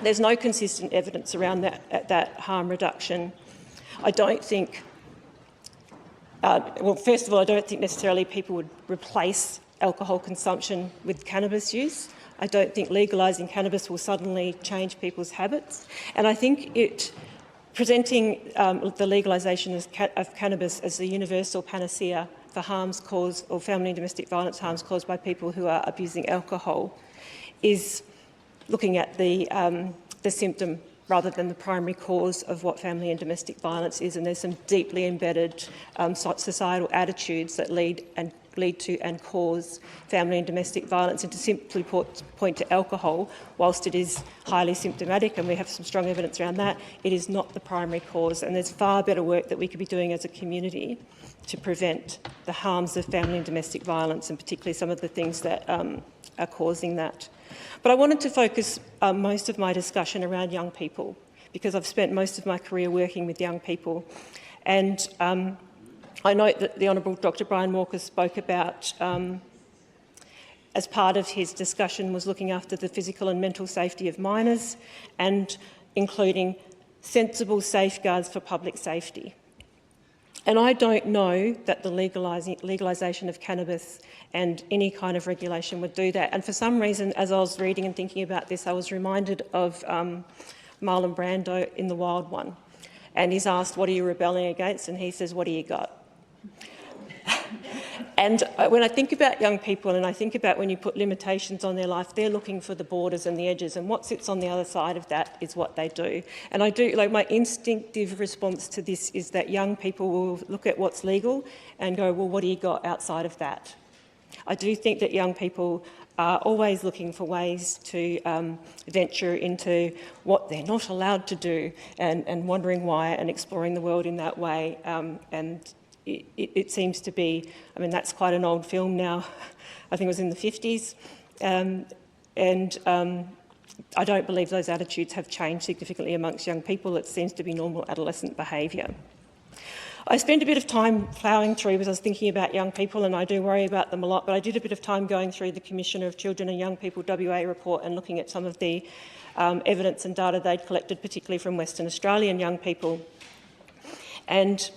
There's no consistent evidence around that harm reduction. I don't think, well, first of all, I don't think necessarily people would replace alcohol consumption with cannabis use. I don't think legalising cannabis will suddenly change people's habits. And I think presenting the legalisation of cannabis as the universal panacea for harms caused, or family and domestic violence harms caused by people who are abusing alcohol, is looking at the symptom rather than the primary cause of what family and domestic violence is. And there's some deeply embedded societal attitudes that lead to and cause family and domestic violence. And to simply point to alcohol, whilst it is highly symptomatic, and we have some strong evidence around that, it is not the primary cause. And there's far better work that we could be doing as a community to prevent the harms of family and domestic violence, and particularly some of the things that are causing that. But I wanted to focus most of my discussion around young people, because I've spent most of my career working with young people. And I note that the Honourable Dr Brian Walker spoke about, as part of his discussion, was looking after the physical and mental safety of minors, and including sensible safeguards for public safety. And I don't know that the legalisation of cannabis and any kind of regulation would do that. And for some reason, as I was reading and thinking about this, I was reminded of Marlon Brando in The Wild One. and he's asked, what are you rebelling against? And he says, what do you got? And when I think about young people and I think about when you put limitations on their life, they're looking for the borders and the edges, and what sits on the other side of that is what they do. And I do, like, my instinctive response to this is that young people will look at what's legal and go, well, what do you got outside of that? I do think that young people are always looking for ways to venture into what they're not allowed to do and wondering why and exploring the world in that way. And it seems to be, I mean, that's quite an old film now. I think it was in the 50s. I don't believe those attitudes have changed significantly amongst young people. It seems to be normal adolescent behaviour. I spent a bit of time ploughing through because I was thinking about young people, and I do worry about them a lot, but I did a bit of time going through the Commissioner of Children and Young People WA report and looking at some of the evidence and data they'd collected, particularly from Western Australian young people. And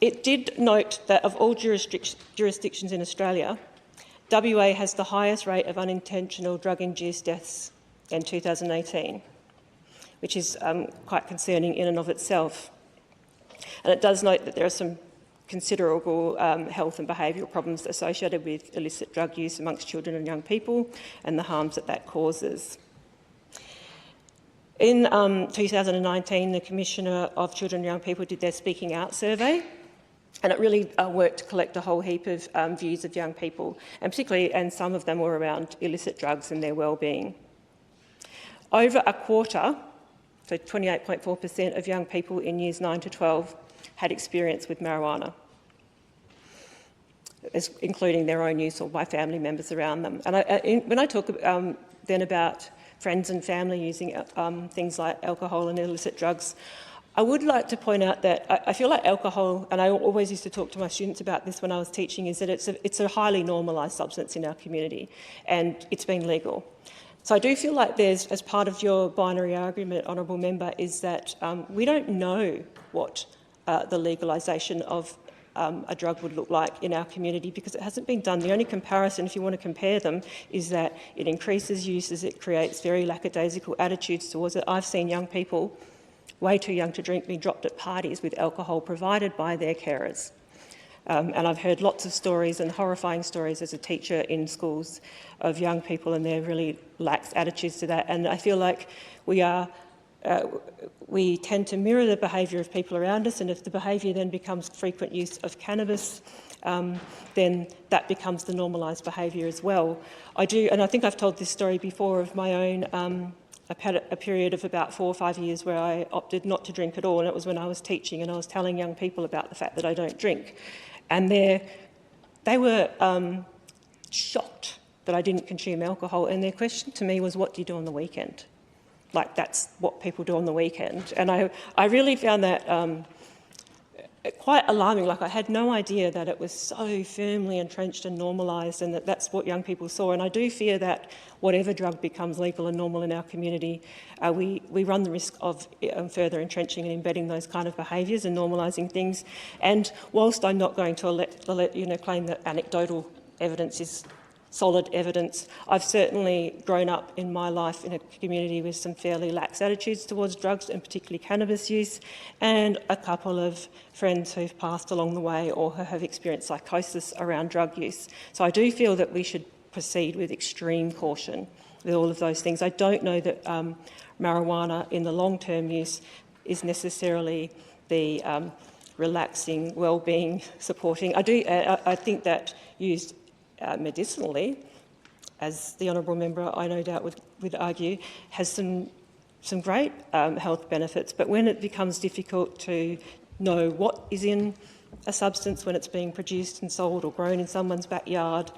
it did note that of all jurisdictions in Australia, WA has the highest rate of unintentional drug-induced deaths in 2018, which is quite concerning in and of itself. And it does note that there are some considerable health and behavioural problems associated with illicit drug use amongst children and young people and the harms that that causes. In 2019, the Commissioner of Children and Young People did their Speaking Out survey, and it really worked to collect a whole heap of views of young people, and some of them were around illicit drugs and their well-being. Over a quarter, so 28.4% of young people in years 9 to 12 had experience with marijuana, including their own use or by family members around them. And when I talk then about friends and family using things like alcohol and illicit drugs, I would like to point out that I feel like alcohol, and I always used to talk to my students about this when I was teaching, is that it's a highly normalised substance in our community, and it's been legal. So I do feel like there's, as part of your binary argument, Honourable Member, is that we don't know what the legalisation of a drug would look like in our community because it hasn't been done. The only comparison, if you want to compare them, is that it increases uses, it creates very lackadaisical attitudes towards it. I've seen young people, way too young to drink, being dropped at parties with alcohol provided by their carers. And I've heard lots of stories and horrifying stories as a teacher in schools of young people and their really lax attitudes to that. And I feel like we tend to mirror the behaviour of people around us, and if the behaviour then becomes frequent use of cannabis, then that becomes the normalised behaviour as well. I think I've told this story before of my own a period of about 4 or 5 years where I opted not to drink at all, and it was when I was teaching and I was telling young people about the fact that I don't drink. And they were shocked that I didn't consume alcohol, and their question to me was, what do you do on the weekend? Like, that's what people do on the weekend. And I really found that quite alarming. Like, I had no idea that it was so firmly entrenched and normalised, and that that's what young people saw. And I do fear that whatever drug becomes legal and normal in our community, we run the risk of further entrenching and embedding those kind of behaviours and normalising things. And whilst I'm not going to claim that anecdotal evidence is solid evidence, I've certainly grown up in my life in a community with some fairly lax attitudes towards drugs, and particularly cannabis use, and a couple of friends who've passed along the way or who have experienced psychosis around drug use. So I do feel that we should proceed with extreme caution with all of those things. I don't know that marijuana in the long-term use is necessarily the relaxing, well-being supporting. I think that used medicinally, as the Honourable Member I no doubt would argue, has some great health benefits. But when it becomes difficult to know what is in a substance when it's being produced and sold or grown in someone's backyard,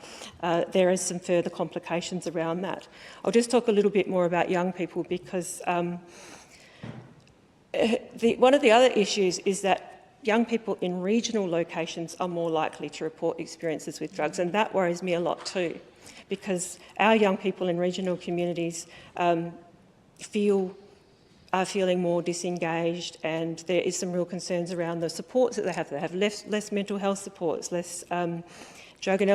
there is some further complications around that. I'll just talk a little bit more about young people because one of the other issues is that young people in regional locations are more likely to report experiences with drugs, and that worries me a lot too, because our young people in regional communities are feeling more disengaged, and there is some real concerns around the supports that they have. They have less mental health supports, less drug and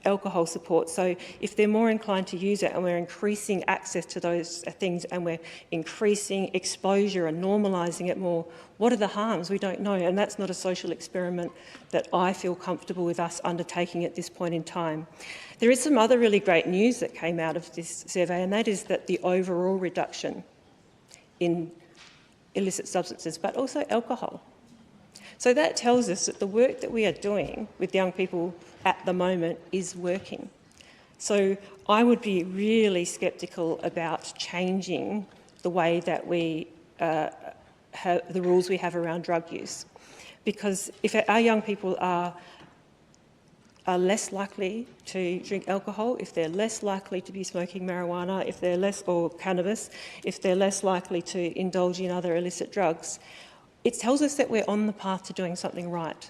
alcohol support. So if they're more inclined to use it and we're increasing access to those things and we're increasing exposure and normalising it more, what are the harms? We don't know, and that's not a social experiment that I feel comfortable with us undertaking at this point in time. There is some other really great news that came out of this survey, and that is that the overall reduction in illicit substances, but also alcohol. So that tells us that the work that we are doing with young people at the moment is working. So I would be really sceptical about changing the way that we have the rules we have around drug use, because if our young people are less likely to drink alcohol, if they're less likely to be smoking marijuana, if they're less, or cannabis, if they're less likely to indulge in other illicit drugs, it tells us that we're on the path to doing something right.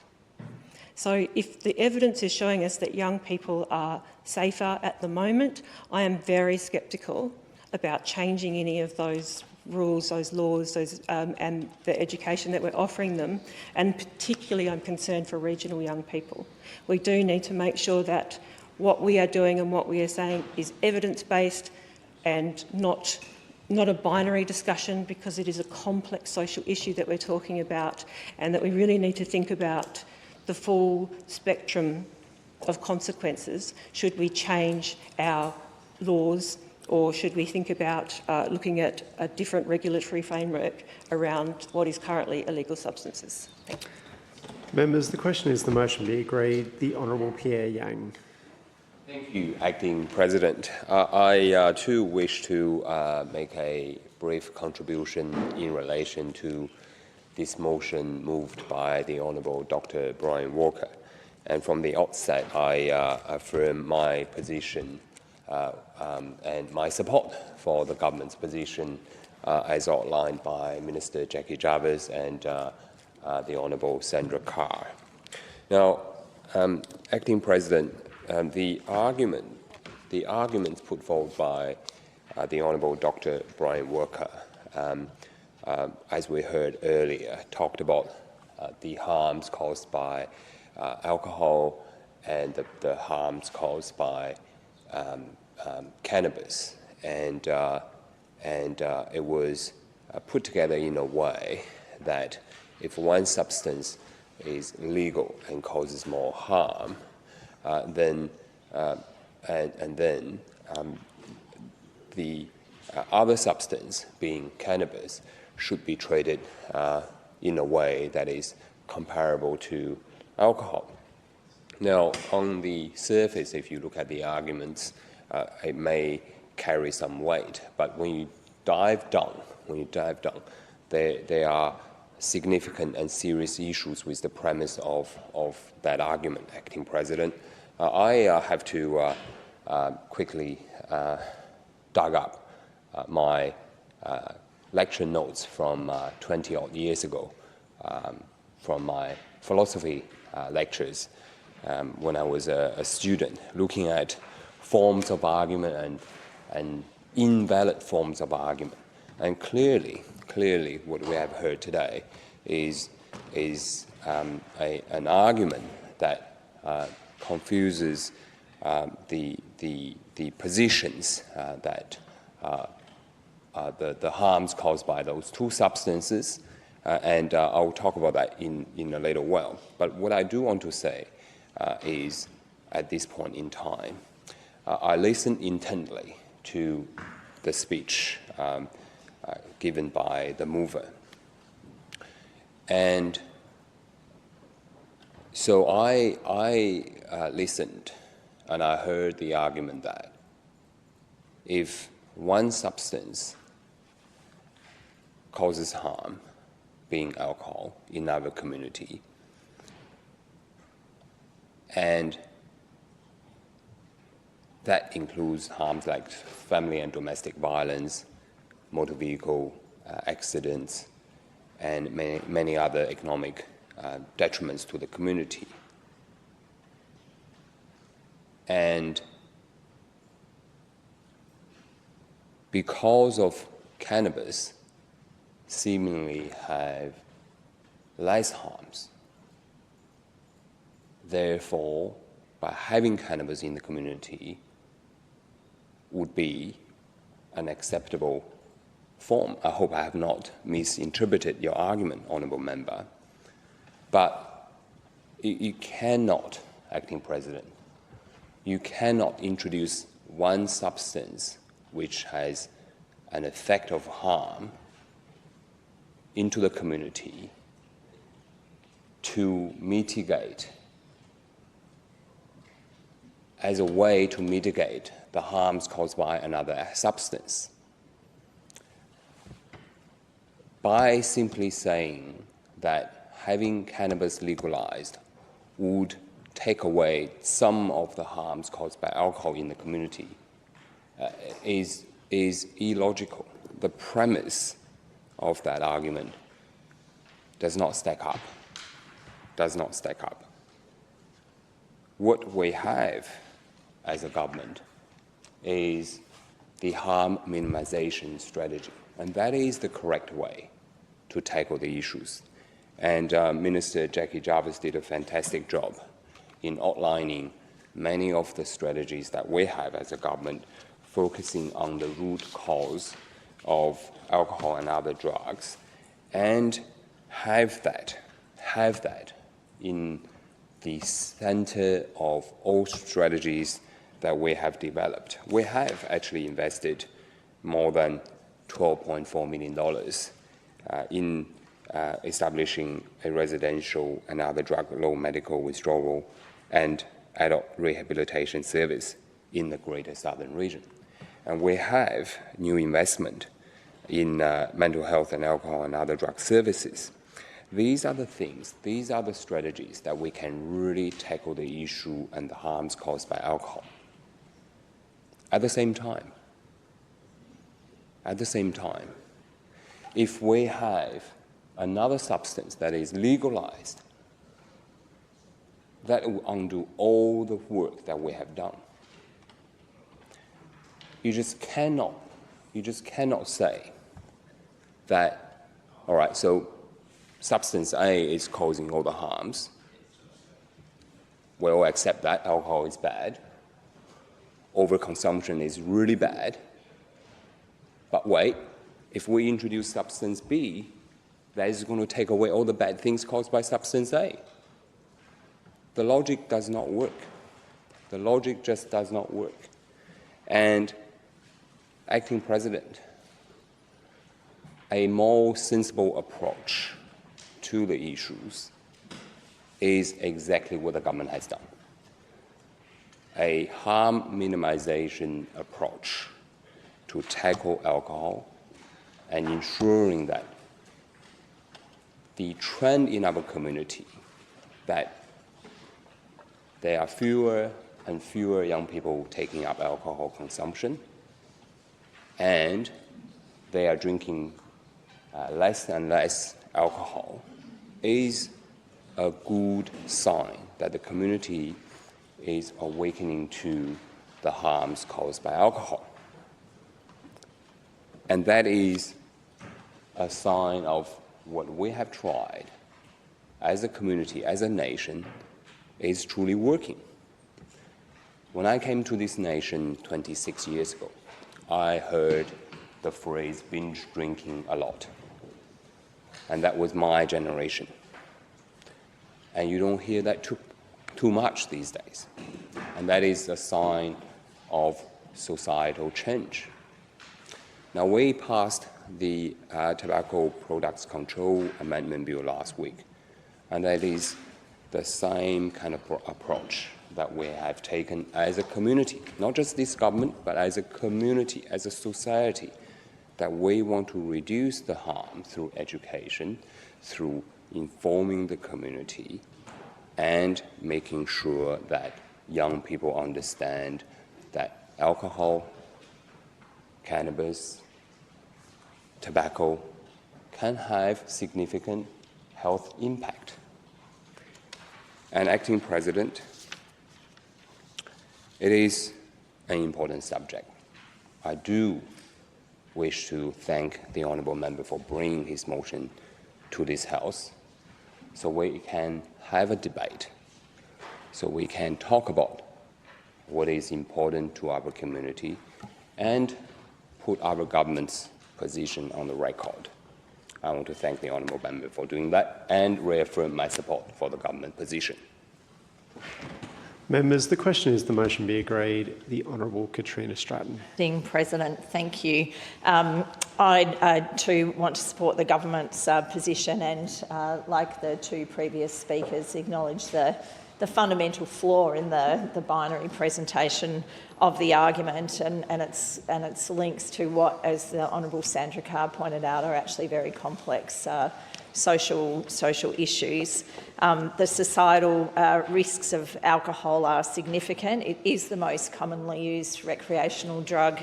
So if the evidence is showing us that young people are safer at the moment, I am very sceptical about changing any of those rules, those laws, and the education that we're offering them, and particularly I'm concerned for regional young people. We do need to make sure that what we are doing and what we are saying is evidence-based and not a binary discussion, because it is a complex social issue that we're talking about, and that we really need to think about the full spectrum of consequences should we change our laws, or should we think about looking at a different regulatory framework around what is currently illegal substances. Thank you. Members, the question is the motion be agreed. The Honourable Pierre Yang. Thank you, Acting President. I too wish to make a brief contribution in relation to this motion moved by the Honourable Dr. Brian Walker. And from the outset, I affirm my position and my support for the government's position as outlined by Minister Jackie Jarvis and the Honourable Sandra Carr. Now, Acting President, the arguments put forward by the Honourable Dr. Brian Walker, as we heard earlier, talked about the harms caused by alcohol and the harms caused by cannabis, and it was put together in a way that if one substance is legal and causes more harm, then the other substance, being cannabis, should be treated in a way that is comparable to alcohol. Now, on the surface, if you look at the arguments, it may carry some weight, but when you dive down, there are significant and serious issues with the premise of that argument, Acting President. I have to quickly dug up my lecture notes from 20-odd years ago, from my philosophy lectures when I was a student, looking at forms of argument and invalid forms of argument. And clearly, what we have heard today is an argument that confuses the positions that the harms caused by those two substances, and I'll talk about that in a little while. But what I do want to say is, at this point in time, I listened intently to the speech given by the mover. And so I listened and I heard the argument that if one substance causes harm, being alcohol, in our community, and that includes harms like family and domestic violence, motor vehicle accidents, and many other economic detriments to the community. And because of cannabis seemingly have less harms, therefore by having cannabis in the community would be an acceptable form. I hope I have not misinterpreted your argument, Honourable Member. But you cannot, Acting President, you cannot introduce one substance which has an effect of harm into the community to mitigate, as a way to mitigate the harms caused by another substance. By simply saying that having cannabis legalized would take away some of the harms caused by alcohol in the community is illogical. The premise of that argument does not stack up. What we have as a government is the harm minimization strategy, and that is the correct way to tackle the issues. And Minister Jackie Jarvis did a fantastic job in outlining many of the strategies that we have as a government, focusing on the root cause of alcohol and other drugs, and have that in the center of all strategies that we have developed. We have actually invested more than $12.4 million in establishing a residential and other drug-low medical withdrawal and adult rehabilitation service in the Greater Southern Region. And we have new investment in mental health and alcohol and other drug services. These are the things, these are the strategies that we can really tackle the issue and the harms caused by alcohol. At the same time, if we have another substance that is legalized, that will undo all the work that we have done. You just cannot say that, all right, so substance A is causing all the harms. We'll accept that alcohol is bad. Overconsumption is really bad. But wait, if we introduce substance B, that is going to take away all the bad things caused by substance A. The logic does not work. The logic just does not work. And Acting President, a more sensible approach to the issues is exactly what the government has done. A harm minimization approach to tackle alcohol and ensuring that the trend in our community that there are fewer and fewer young people taking up alcohol consumption, and they are drinking less and less alcohol, is a good sign that the community is awakening to the harms caused by alcohol. And that is a sign of what we have tried as a community, as a nation, is truly working. When I came to this nation 26 years ago, I heard the phrase binge drinking a lot. And that was my generation. And you don't hear that too much these days. And that is a sign of societal change. Now, we passed the Tobacco Products Control Amendment Bill last week, and that is the same kind of approach that we have taken as a community, not just this government, but as a community, as a society, that we want to reduce the harm through education, through informing the community, and making sure that young people understand that alcohol, cannabis, tobacco can have significant health impact. And Acting President, it is an important subject. I do wish to thank the Honourable Member for bringing his motion to this House so we can have a debate so we can talk about what is important to our community and put our government's position on the record. I want to thank the honourable member for doing that and reaffirm my support for the government position. Members, the question is the motion be agreed. The Honourable Katrina Stratton. Acting President, thank you. I too want to support the government's position and, like the two previous speakers, acknowledge the fundamental flaw in the binary presentation of the argument and its links to what, as the Honourable Sandra Carr pointed out, are actually very complex social issues. The societal risks of alcohol are significant. It is the most commonly used recreational drug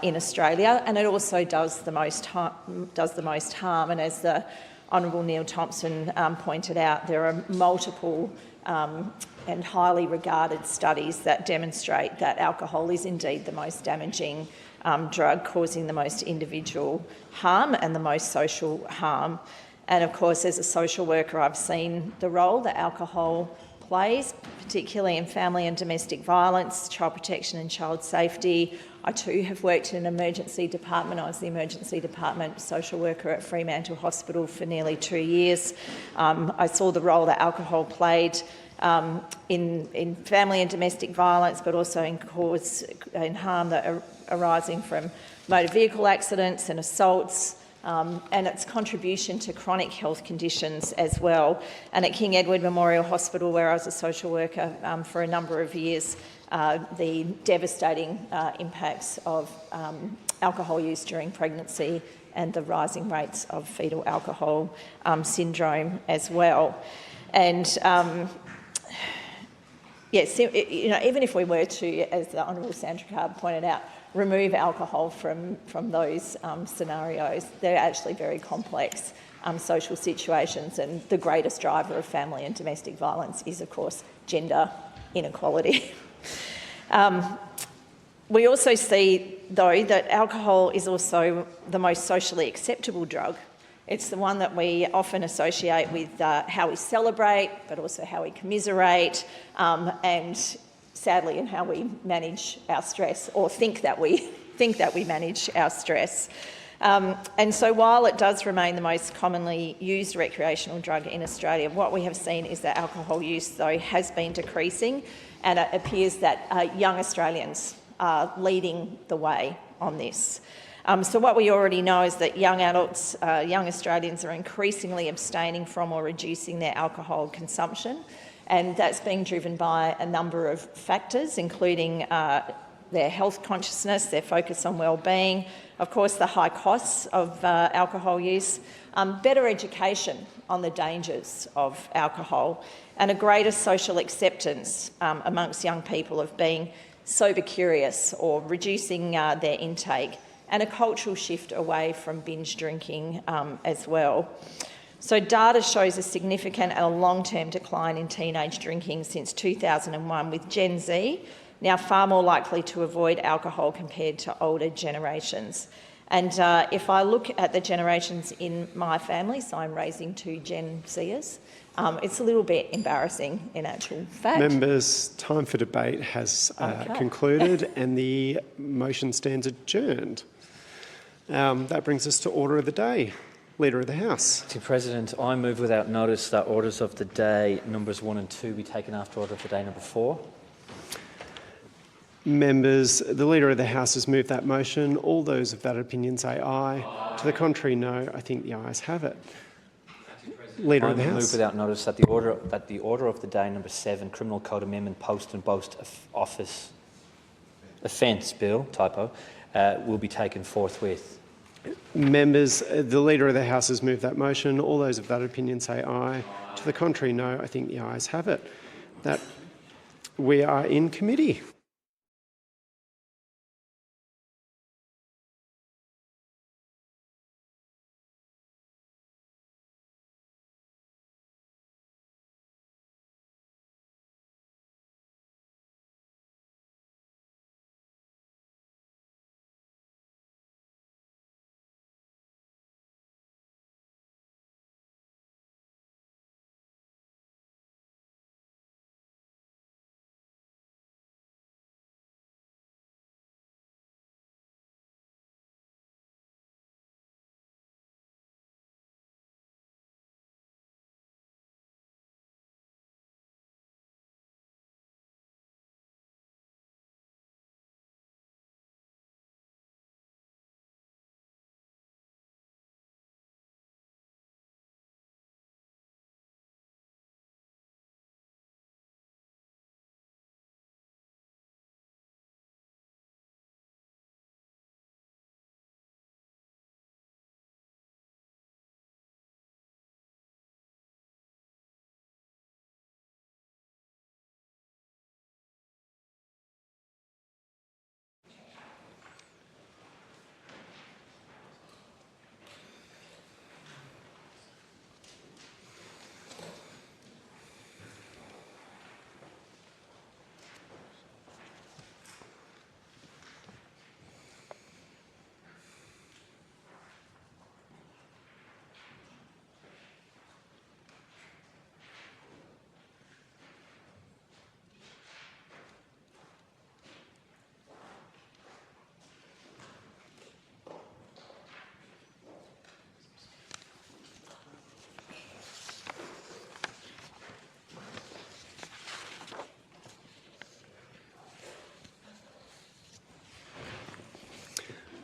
in Australia, and it also does the most harm. And as the Honourable Neil Thomson pointed out, there are multiple and highly regarded studies that demonstrate that alcohol is indeed the most damaging drug, causing the most individual harm and the most social harm. And of course, as a social worker, I've seen the role that alcohol plays, particularly in family and domestic violence, child protection and child safety. I too have worked in an emergency department. I was the emergency department social worker at Fremantle Hospital for nearly 2 years. I saw the role that alcohol played in family and domestic violence, but also in harm that are arising from motor vehicle accidents and assaults, and its contribution to chronic health conditions as well. And at King Edward Memorial Hospital, where I was a social worker for a number of years, the devastating impacts of alcohol use during pregnancy and the rising rates of fetal alcohol syndrome as well. And yes, even if we were to, as the Honourable Sandra Carr pointed out, remove alcohol from those scenarios, they're actually very complex social situations, and the greatest driver of family and domestic violence is, of course, gender inequality. We also see, though, that alcohol is also the most socially acceptable drug. It's the one that we often associate with how we celebrate, but also how we commiserate, and sadly in how we manage our stress, or think that we manage our stress. And so while it does remain the most commonly used recreational drug in Australia, what we have seen is that alcohol use, though, has been decreasing, and it appears that young Australians are leading the way on this. So what we already know is that young adults, young Australians are increasingly abstaining from or reducing their alcohol consumption, and that's being driven by a number of factors, including their health consciousness, their focus on well-being, of course the high costs of alcohol use, better education on the dangers of alcohol, and a greater social acceptance amongst young people of being sober curious or reducing their intake, and a cultural shift away from binge drinking as well. So data shows a significant and a long-term decline in teenage drinking since 2001, with Gen Z now far more likely to avoid alcohol compared to older generations. And if I look at the generations in my family, so I'm raising 2 Gen Zers, it's a little bit embarrassing in actual fact. Members, time for debate has concluded and the motion stands adjourned. That brings us to order of the day. Leader of the House. Mr. President, I move without notice that orders of the day numbers 1 and 2 be taken after order of the day number 4. Members, the Leader of the House has moved that motion. All those of that opinion say aye. To the contrary, no. I think the ayes have it. Leader of the House. I move without notice that the order of the day number 7, Criminal Code Amendment Post and Boast Office Offence Bill, typo, will be taken forthwith. Members, the Leader of the House has moved that motion. All those of that opinion say aye. To the contrary, no. I think the ayes have it. That we are in committee.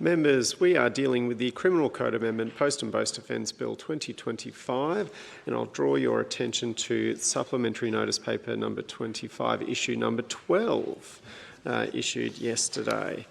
Members, we are dealing with the Criminal Code Amendment Post and Boast Offence Bill 2025, and I'll draw your attention to Supplementary Notice Paper number 25, issue number 12, issued yesterday.